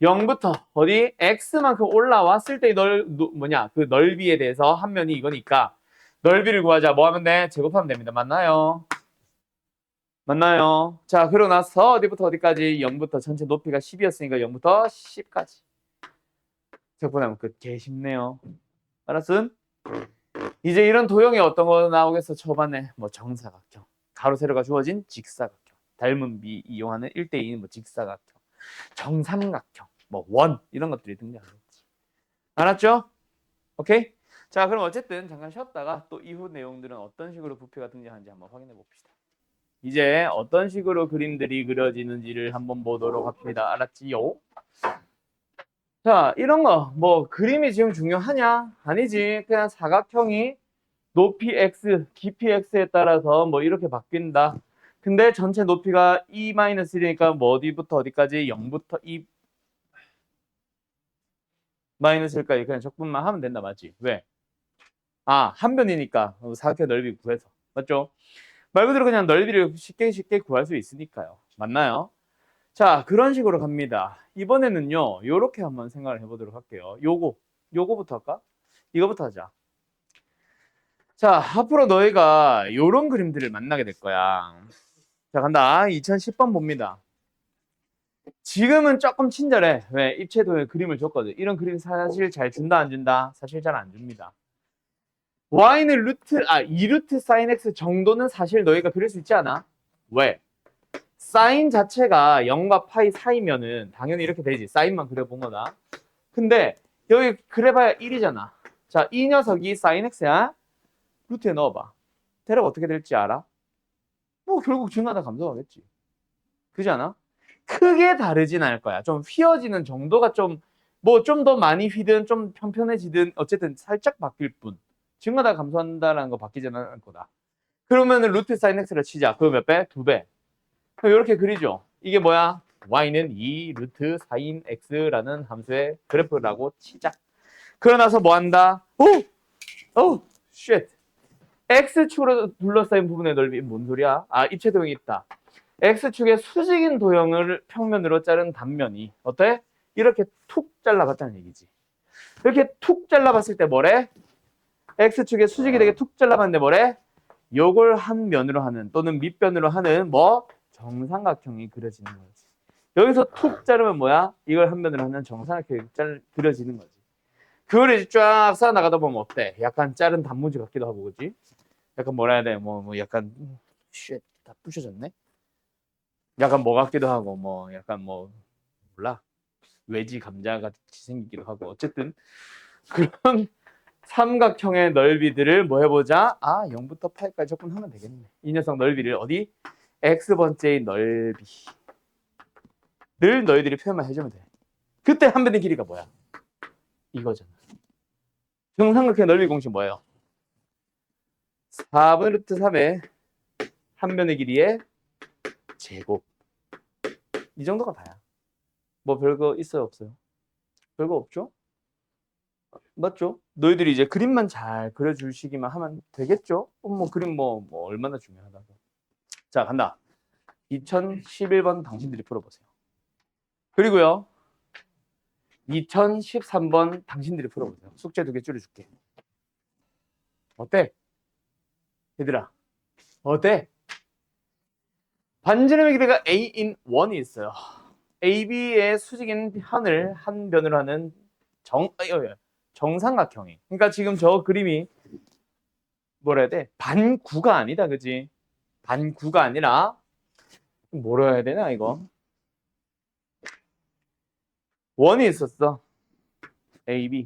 0부터 어디 X만큼 올라왔을 때 그 넓이에 대해서 한 면이 이거니까 넓이를 구하자. 뭐 하면 돼? 제곱하면 됩니다. 맞나요? 맞나요? 자, 그러고 나서 어디부터 어디까지? 0부터 전체 높이가 10이었으니까 0부터 10까지. 적분하면 끝. 개 쉽네요. 알았음? 이제 이런 도형이 어떤 거 나오겠어? 초반에 뭐 정사각형, 가로 세로가 주어진 직사각형, 닮은 비 이용하는 1대2는 뭐 직사각형, 정삼각형, 뭐 원 이런 것들이 등장하겠지. 알았죠? 오케이? 자, 그럼 어쨌든 잠깐 쉬었다가 또 이후 내용들은 어떤 식으로 부피가 등장하는지 한번 확인해 봅시다. 이제 어떤 식으로 그림들이 그려지는지를 한번 보도록 합시다. 알았지요? 자, 이런 거 뭐 그림이 지금 중요하냐? 아니지. 그냥 사각형이 높이 x, 깊이 x에 따라서 뭐 이렇게 바뀐다. 근데 전체 높이가 2-1이니까 뭐 어디부터 어디까지? 0부터 2 마이너스 1까지 그냥 적분만 하면 된다. 맞지? 왜? 아, 한 변이니까 사각형 넓이 구해서. 맞죠? 말 그대로 그냥 넓이를 쉽게 구할 수 있으니까요. 맞나요? 자, 그런 식으로 갑니다. 이번에는요, 요렇게 한번 생각을 해보도록 할게요. 요거부터 할까? 이거부터 하자. 자, 앞으로 너희가 요런 그림들을 만나게 될 거야. 자, 간다. 2010번 봅니다. 지금은 조금 친절해. 왜? 입체도에 그림을 줬거든. 이런 그림 사실 잘 준다, 안 준다? 사실 잘 안 줍니다. y는 2루트 sin x 정도는 사실 너희가 그릴 수 있지 않아? 왜? 사인 자체가 0과 파이 사이면은 당연히 이렇게 되지. 사인만 그려본 거다. 근데 여기 그래봐야 1이잖아. 자, 이 녀석이 sin x야. 루트에 넣어봐. 대략 어떻게 될지 알아? 뭐 결국 증가하다 감소하겠지. 그지 않아? 크게 다르진 않을 거야. 좀 휘어지는 정도가 좀 뭐 좀 더 많이 휘든 좀 편편해지든 어쨌든 살짝 바뀔 뿐. 증가하다 감소한다라는 거 바뀌지는 않을 거다. 그러면은 루트 사인 x를 치자. 그럼 몇 배? 2배. 그럼 이렇게 그리죠. 이게 뭐야? y는 2 루트 사인 x라는 함수의 그래프라고 치자. 그러고 나서 뭐 한다? 쉣. x축으로 둘러싸인 부분의 넓이 뭔 소리야? 아, 입체 도형이 있다. x축의 수직인 도형을 평면으로 자른 단면이 어때? 이렇게 툭 잘라봤다는 얘기지. 이렇게 툭 잘라봤을 때 뭐래? x축의 수직이 되게 툭 잘라봤는데 뭐래? 요걸 한 면으로 하는 또는 밑변으로 하는 뭐 정삼각형이 그려지는 거지. 여기서 툭 자르면 뭐야? 이걸 한 면으로 하는 정삼각형이 그려지는 거지. 그걸 이제 쫙 쌓아 나가다 보면 어때? 약간 자른 단무지 같기도 하고, 그지? 약간 뭐라 해야 돼? 뭐 약간 다 부셔졌네. 약간 뭐 같기도 하고, 뭐 약간 뭐 몰라. 외지 감자 같이 생기기도 하고. 어쨌든 그런 삼각형의 넓이들을 뭐 해보자. 아, 0부터 8까지 적분하면 되겠네. 이 녀석 넓이를 어디? x번째의 넓이를 너희들이 표현만 해주면 돼. 그때 한 변의 길이가 뭐야? 이거잖아. 정삼각형의 넓이 공식 뭐예요? 4분의 루트 3의 한 변의 길이의 제곱. 이 정도가 다야. 뭐 별거 있어요, 없어요? 별거 없죠? 맞죠? 너희들이 이제 그림만 잘 그려주시기만 하면 되겠죠? 뭐 그림 뭐 얼마나 중요하다고. 자, 간다. 2011번 당신들이 풀어보세요. 그리고요, 2013번 당신들이 풀어보세요. 숙제 2개 줄여줄게. 어때? 얘들아, 어때? 반지름의 길이가 a인 1이 있어요. AB의 수직인 편을 한 변으로 하는 정삼각형이. 그러니까 지금 저 그림이 뭐라 해야 돼? 반구가 아니다, 그지? 반구가 아니라 뭐라 해야 되나 이거? 원이 있었어. AB.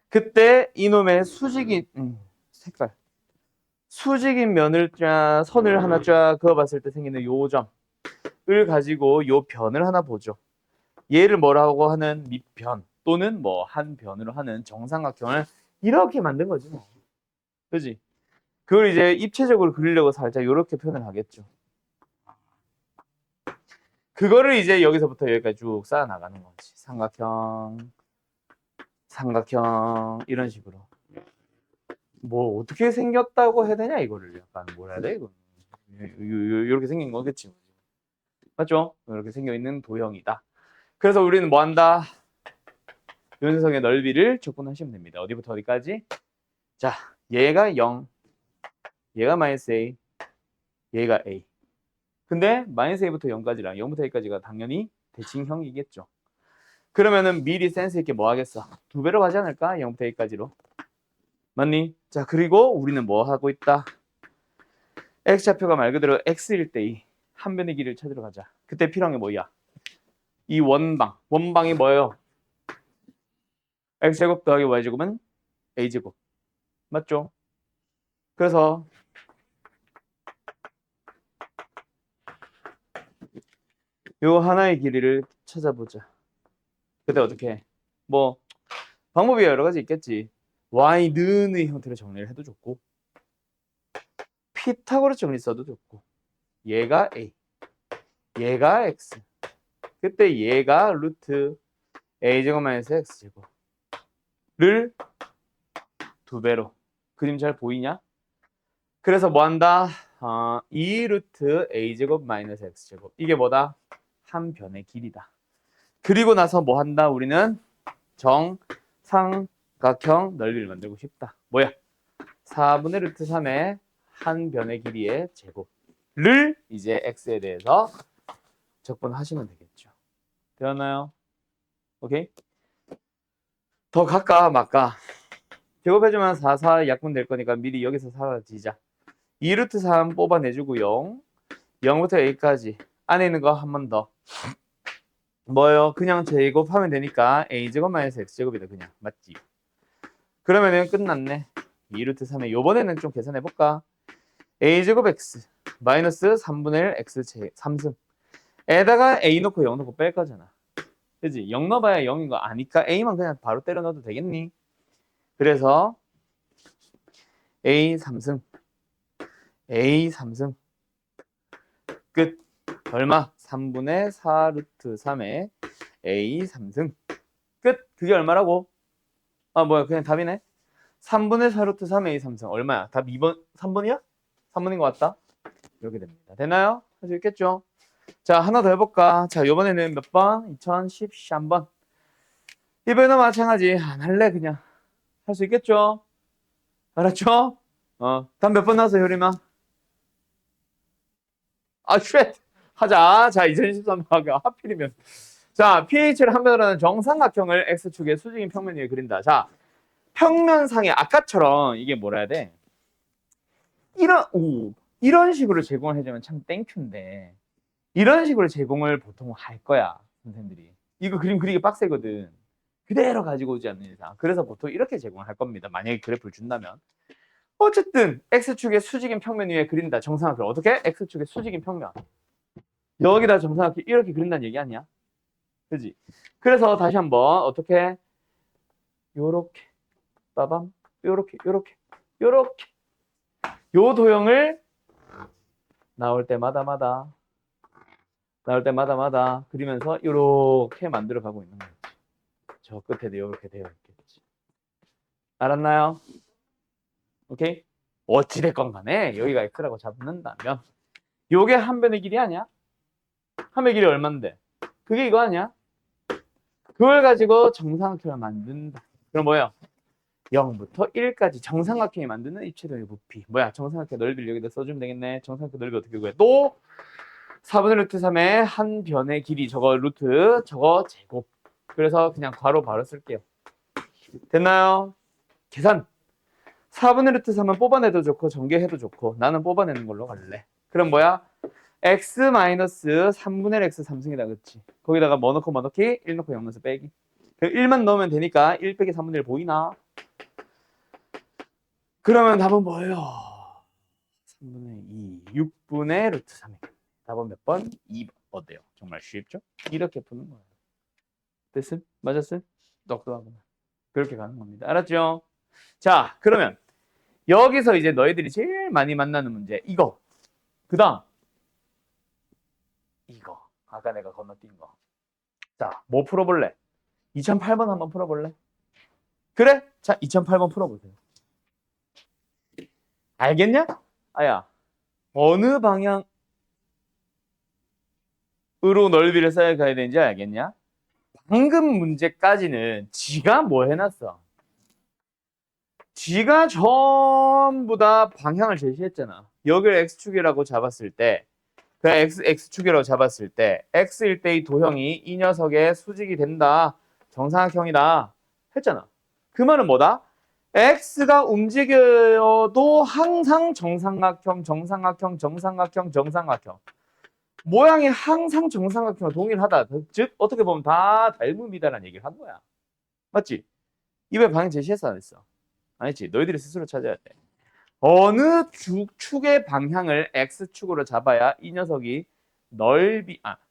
그때 이놈의 수직인 색깔. 수직인 면을 선을 하나 쫙 그어봤을 때 생기는 요 점을 가지고 요 변을 하나 보죠. 얘를 뭐라고 하는 밑변 또는 뭐 한 변으로 하는 정삼각형을 이렇게 만든 거지 뭐. 그지? 그걸 이제 입체적으로 그리려고 살짝 이렇게 표현을 하겠죠. 그거를 이제 여기서부터 여기까지 쭉 쌓아 나가는 거지. 삼각형, 삼각형 이런 식으로. 뭐 어떻게 생겼다고 해야 되냐 이거를 약간 뭐라 해야 돼 이거. 이렇게 생긴 거겠지. 맞죠? 이렇게 생겨 있는 도형이다. 그래서 우리는 뭐 한다? 요 녀석의 넓이를 적분하시면 됩니다. 어디부터 어디까지? 자, 얘가 0, 얘가 마이너스 a, 얘가 a. 근데 마이너스 a부터 0까지랑 0부터 a까지가 당연히 대칭형이겠죠. 그러면은 미리 센스 있게 뭐 하겠어? 두 배로 가지 않을까? 0부터 a까지로. 맞니? 자, 그리고 우리는 뭐 하고 있다? x좌표가 말 그대로 x일 때 한 변의 길이를 찾으러 가자. 그때 필요한 게 뭐야? 이 원방이 뭐예요? x제곱 더하기 y제곱은 a제곱. 맞죠? 그래서 요 하나의 길이를 찾아보자. 그때 어떻게 해? 뭐 방법이 여러 가지 있겠지. y는의 형태로 정리를 해도 좋고 피타고라스 정리 써도 좋고 얘가 a, 얘가 x. 그때 얘가 루트 a제곱 마이너스 x제곱을 두 배로. 그림 잘 보이냐? 그래서 뭐 한다? 2 루트 a제곱 마이너스 x제곱. 이게 뭐다? 한 변의 길이다. 그리고 나서 뭐 한다? 우리는 정삼각형 넓이를 만들고 싶다. 뭐야? 4분의 루트 3의 한 변의 길이의 제곱을 이제 x에 대해서 적분하시면 되겠죠. 되었나요? 오케이? 더 갈까 말까? 제곱해주면 4, 4 약분 될 거니까 미리 여기서 사라지자. 2 루트 3 뽑아내주고요. 0부터 a까지 안에 있는 거 한 번 더. 뭐요? 그냥 제곱하면 되니까 a제곱 마이너스 x제곱이다. 그냥 맞지? 그러면은 끝났네. 2 루트 3에 요번에는 좀 계산해볼까? a제곱 x 마이너스 3분의 1 x 3승 에다가 a 넣고 0 넣고 뺄 거잖아. 그지? 0 넣어봐야 0인 거 아니까 a만 그냥 바로 때려 넣어도 되겠니? 그래서 a 3승 끝. 얼마? 3분의 4 루트 3의 a 3승 끝. 그게 얼마라고? 뭐야 그냥 답이네. 3분의 4 루트 3의 a 3승 얼마야? 답 2번 3번이야? 3번인 것 같다. 이렇게 됩니다. 됐나요? 할 수 있겠죠? 자, 하나 더 해볼까? 자, 요번에는 몇 번? 2013번. 이번에도 마찬가지. 안 할래, 그냥. 할 수 있겠죠? 알았죠? 다음 몇 번 나왔어, 효림아? 쉣! 하자. 자, 2013번 하필이면. 자, pH를 한 변으로 하는 정삼각형을 x축의 수직인 평면 위에 그린다. 자, 평면상에 아까처럼 이게 뭐라 해야 돼? 이런 식으로 제공을 해주면 참 땡큐인데 이런 식으로 제공을 보통 할 거야, 선생님들이. 이거 그림 그리기 빡세거든. 그대로 가지고 오지 않는 이상. 그래서 보통 이렇게 제공을 할 겁니다. 만약에 그래프를 준다면. 어쨌든 x축의 수직인 평면 위에 그린다. 정삼각형. 어떻게? x축의 수직인 평면. 여기다 정삼각형 이렇게 그린다는 얘기 아니야? 그지? 그래서 다시 한번 어떻게? 요렇게 빠밤 요렇게 요 도형을 나올 때마다 그리면서 요렇게 만들어 가고 있는 거지. 저 끝에도 이렇게 되어 있겠지. 알았나요? 오케이? 어찌됐건 간에 여기가 x라고 잡는다면 요게 한 변의 길이 아니야? 한 변의 길이 얼만데? 그게 이거 아니야? 그걸 가지고 정삼각형을 만든다. 그럼 뭐예요? 0부터 1까지 정삼각형이 만드는 입체적인 부피. 뭐야? 정삼각형 넓이를 여기다 써주면 되겠네. 정삼각형 넓이 어떻게 구해? 또 4분의 루트 3의 한 변의 길이 저거 루트 저거 제곱. 그래서 그냥 괄호 바로 쓸게요. 됐나요? 계산. 4분의 루트 3은 뽑아내도 좋고 전개해도 좋고 나는 뽑아내는 걸로 갈래. 그럼 뭐야? x 마이너스 3분의 x 3승이다. 그치? 거기다가 뭐 넣고 뭐 넣기? 1 넣고 0 넣어서 빼기. 1만 넣으면 되니까 1 빼기 3분의 1 보이나? 그러면 답은 뭐예요? 3분의 2, 6분의 루트 3이겠네. 답은 몇 번? 2번. 어때요? 정말 쉽죠? 이렇게 푸는 거예요. 됐음? 맞았음? 똑똑하구나. 그렇게 가는 겁니다. 알았죠? 자, 그러면 여기서 이제 너희들이 제일 많이 만나는 문제 이거. 그 다음 이거. 아까 내가 건너뛴 거. 자, 뭐 풀어볼래? 2008번 한번 풀어볼래? 그래? 자, 2008번 풀어보세요. 알겠냐? 아야, 어느 방향으로 넓이를 쌓아가야 되는지 알겠냐? 방금 문제까지는 지가 뭐 해놨어? 지가 전부 다 방향을 제시했잖아. 여기를 x축이라고 잡았을 때, 그 x축이라고 잡았을 때 x일 때 이 도형이 이 녀석의 수직이 된다. 정사각형이다. 했잖아. 그 말은 뭐다? x가 움직여도 항상 정삼각형, 정삼각형, 정삼각형, 정삼각형. 모양이 항상 정삼각형과 동일하다. 즉 어떻게 보면 다 닮음이다라는 얘기를 한 거야. 맞지? 이번에 방향 제시했어 안 했어? 안 했지? 너희들이 스스로 찾아야 돼. 어느 축의 방향을 x축으로 잡아야 이 녀석이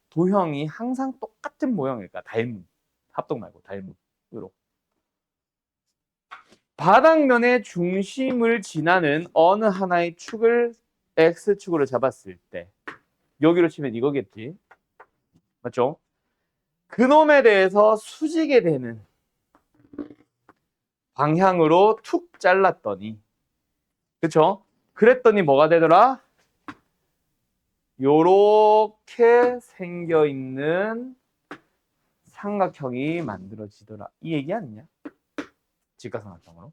도형이 항상 똑같은 모양일까? 닮음. 합동 말고 닮음으로. 바닥면의 중심을 지나는 어느 하나의 축을 x축으로 잡았을 때 여기로 치면 이거겠지. 맞죠? 그놈에 대해서 수직에 되는 방향으로 툭 잘랐더니 그쵸? 그랬더니 뭐가 되더라? 요렇게 생겨있는 삼각형이 만들어지더라. 이 얘기 아니냐? 직각삼각형으로.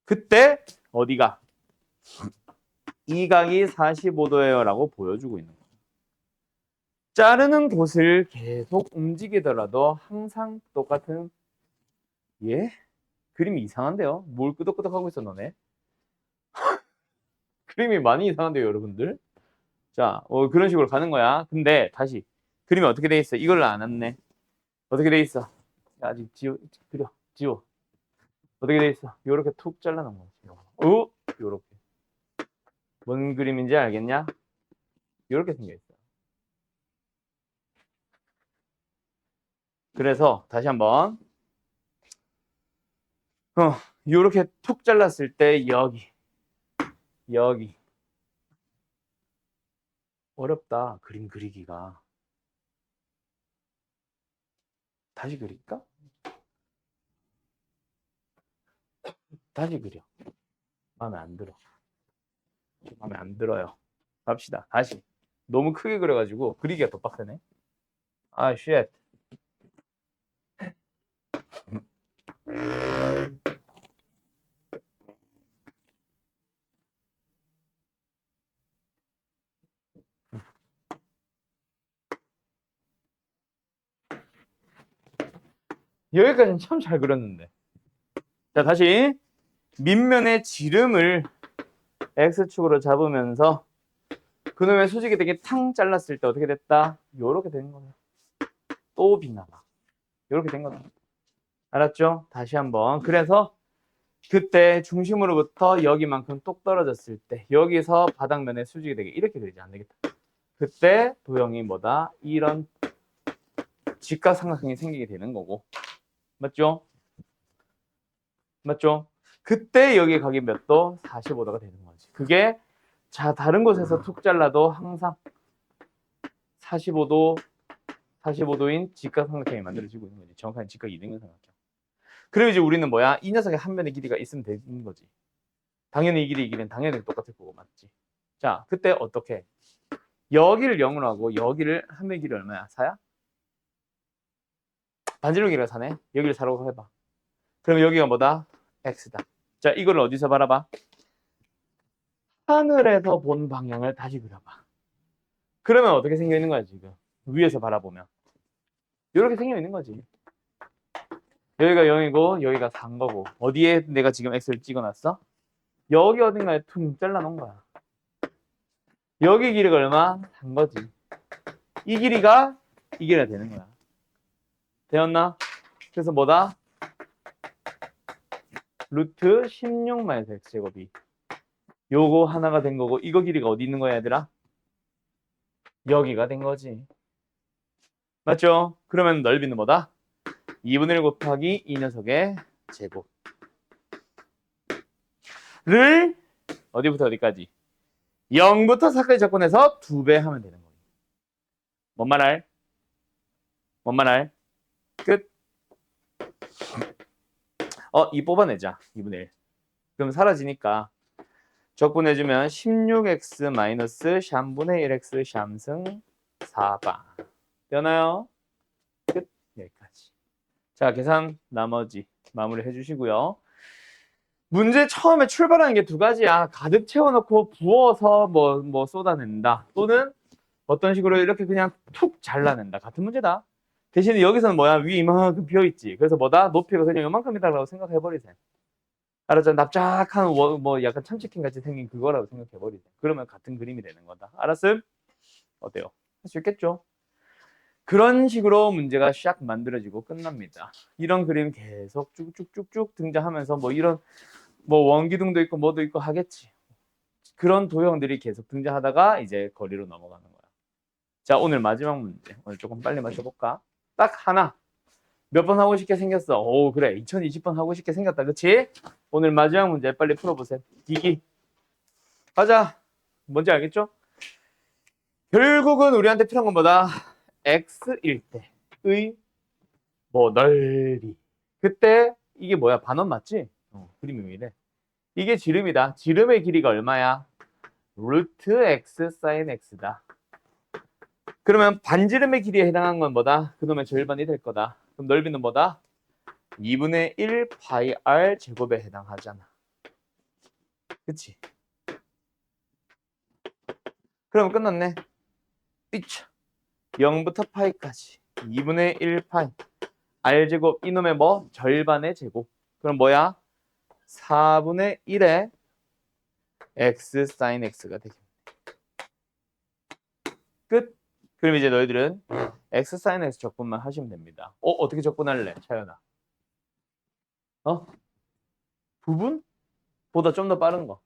그때 어디가? 이 각이 45도예요 라고 보여주고 있는 거예요. 자르는 곳을 계속 움직이더라도 항상 똑같은 예? 그림이 이상한데요? 뭘 끄덕끄덕하고 있어 너네? 그림이 많이 이상한데요 여러분들? 자, 그런 식으로 가는 거야. 근데 다시 그림이 어떻게 돼 있어? 이걸 안 왔네. 어떻게 돼 있어? 아직 지워. 어떻게 돼 있어? 요렇게 툭 잘라놓은 거지. 요렇게. 뭔 그림인지 알겠냐? 요렇게 생겨 있어. 그래서 다시 한번 요렇게 툭 잘랐을 때 여기 어렵다. 그림 그리기가. 다시 그릴까? 다시 그려. 마음에 안 들어. 마음에 안 들어요. 갑시다. 다시. 너무 크게 그려가지고 그리기가 더 빡세네. 아, 쉣. 여기까지는 참 잘 그렸는데. 자, 다시. 밑면의 지름을 x축으로 잡으면서 그놈의 수직이 되게 탕 잘랐을 때 어떻게 됐다? 요렇게 된 거야. 또 비나가. 요렇게 된 거다. 알았죠? 다시 한번. 그래서 그때 중심으로부터 여기만큼 똑 떨어졌을 때 여기서 바닥면의 수직이 되게 이렇게 되지 안 되겠다. 그때 도형이 뭐다? 이런 직각삼각형이 생기게 되는 거고. 맞죠? 맞죠? 그때 여기 각이 몇 도? 45도가 되는 거지. 그게 자 다른 곳에서 툭 잘라도 항상 45도인 직각삼각형이 만들어지고 있는 거지. 정확한 직각 이등변 삼각형. 그리고 이제 우리는 뭐야? 이 녀석의 한 면의 길이가 있으면 되는 거지. 당연히 이 길이는 당연히 똑같을 거고 맞지? 자, 그때 어떻게? 여기를 0으로 하고 여기를 한 면의 길이 얼마야? 4야? 반지름 길이가 4네. 여기를 4라고 해봐. 그럼 여기가 뭐다? x다. 자, 이걸 어디서 바라봐? 하늘에서 본 방향을 다시 그려봐. 그러면 어떻게 생겨 있는 거야 지금? 위에서 바라보면 이렇게 생겨 있는 거지. 여기가 0이고 여기가 4인 거고 어디에 내가 지금 x를 찍어놨어? 여기 어딘가에 퉁 잘라놓은 거야. 여기 길이가 얼마? 4인 거지. 이 길이가 이 길이가 되는 거야. 되었나? 그래서 뭐다? 루트 16-x제곱이 요거 하나가 된 거고 이거 길이가 어디 있는 거야 얘들아? 여기가 된 거지. 맞죠? 그러면 넓이는 뭐다? 2분의 1 곱하기 이 녀석의 제곱을 어디부터 어디까지? 0부터 4까지 접근해서 2배 하면 되는 거예요. 뭔 말할? 뭔 말할? 끝. 이 뽑아내자. 2분의 1. 그럼 사라지니까 적분해주면 16x 마이너스 샴분의 1x 샴승 4바. 되나요? 끝. 여기까지. 자, 계산 나머지 마무리 해주시고요. 문제 처음에 출발하는 게 두 가지야. 가득 채워놓고 부어서 뭐 쏟아낸다. 또는 어떤 식으로 이렇게 그냥 툭 잘라낸다. 같은 문제다. 대신에 여기서는 뭐야? 위에 이만큼 비어있지. 그래서 뭐다? 높이가 그냥 이만큼이다라고 생각해버리세요. 알았죠? 납작한 뭐 약간 참치캔 같이 생긴 그거라고 생각해버리세요. 그러면 같은 그림이 되는 거다. 알았음? 어때요? 할 수 있겠죠? 그런 식으로 문제가 샥 만들어지고 끝납니다. 이런 그림 계속 쭉쭉쭉쭉 등장하면서 뭐 이런 뭐 원기둥도 있고 뭐도 있고 하겠지. 그런 도형들이 계속 등장하다가 이제 거리로 넘어가는 거야. 자, 오늘 마지막 문제. 오늘 조금 빨리 맞춰볼까? 딱 하나. 몇 번 하고 싶게 생겼어? 오, 그래. 2020번 하고 싶게 생겼다. 그치? 오늘 마지막 문제 빨리 풀어보세요. 기기. 가자. 뭔지 알겠죠? 결국은 우리한테 필요한 건 뭐다? x일 때의 뭐 넓이. 그때 이게 뭐야? 반원 맞지? 그림이 왜 이래? 이게 지름이다. 지름의 길이가 얼마야? 루트 x 사인 x다. 그러면 반지름의 길이에 해당한 건 뭐다? 그놈의 절반이 될 거다. 그럼 넓이는 뭐다? 2분의 1 파이 r 제곱에 해당하잖아. 그치? 그러면 끝났네. 0부터 파이까지 2분의 1 파이 r 제곱 이놈의 뭐? 절반의 제곱. 그럼 뭐야? 4분의 1의 x 사인 x가 되겠네. 끝. 그럼 이제 너희들은 x 사인 x 적분만 하시면 됩니다. 어떻게 적분할래? 차연아. 부분? 보다 좀 더 빠른 거.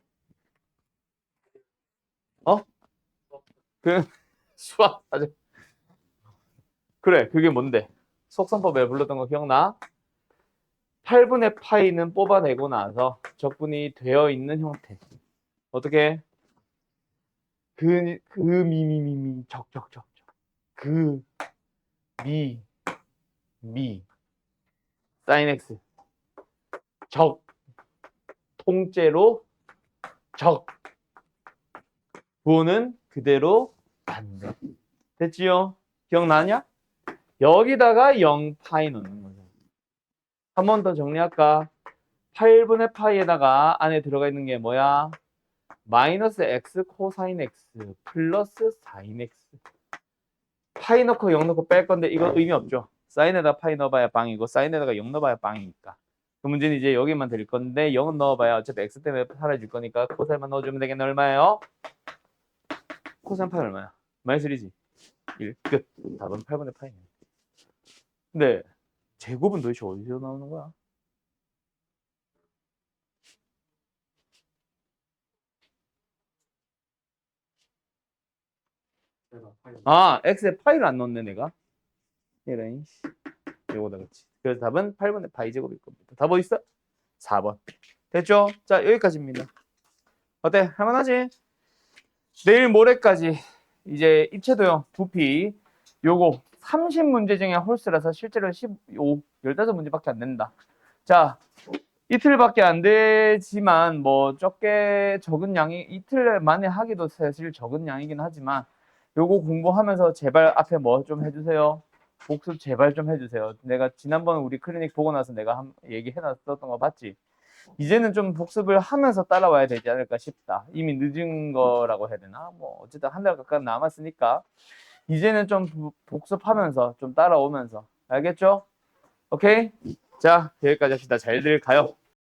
그 수학 아주 그래. 그게 뭔데? 속성법에 불렀던 거 기억나? 8분의 파이는 뽑아내고 나서 적분이 되어 있는 형태. 어떻게? 미미미미 적적적 그 미 사인 x 적 통째로 적 부호는 그대로 반대. 됐지요? 기억나냐? 여기다가 0파이 넣는 거죠. 한 번 더 정리할까? 8분의 파이에다가 안에 들어가 있는 게 뭐야? 마이너스 x 코사인 x 플러스 사인 x. 파이 넣고 0 넣고 뺄 건데 이거 의미 없죠. 사인에다 파이 넣어봐야 빵이고 사인에다가 0 넣어봐야 빵이니까. 그 문제는 이제 여기만 될 건데 0은 넣어봐야 어차피 x 때문에 사라질 거니까 코사인만 넣어주면 되겠네. 얼마예요? 코사인 파이 얼마야? 마이너스 1이지. 1. 끝. 답은 8분의 파이네. 근데 제곱은 도대체 어디서 나오는 거야? x에 파이를 안 넣었네 내가. 이런 요거다 그렇지. 그래서 답은 8분의 파이 제곱일 겁니다. 답 어디 있어? 4번. 됐죠? 자, 여기까지입니다. 어때? 할만하지? 내일 모레까지 이제 입체도형 부피 요거 30문제 중에 홀수라서 실제로 15문제밖에 안 된다. 자, 이틀밖에 안 되지만 뭐 적은 양이 이틀 만에 하기도 사실 적은 양이긴 하지만 요거 공부하면서 제발 앞에 뭐 좀 해주세요. 복습 제발 좀 해주세요. 내가 지난번 우리 클리닉 보고 나서 내가 얘기해놨었던 거 봤지? 이제는 좀 복습을 하면서 따라와야 되지 않을까 싶다. 이미 늦은 거라고 해야 되나? 뭐 어쨌든 한 달 가까이 남았으니까 이제는 좀 복습하면서 좀 따라오면서 알겠죠? 오케이? 자, 여기까지 합시다. 잘들 가요.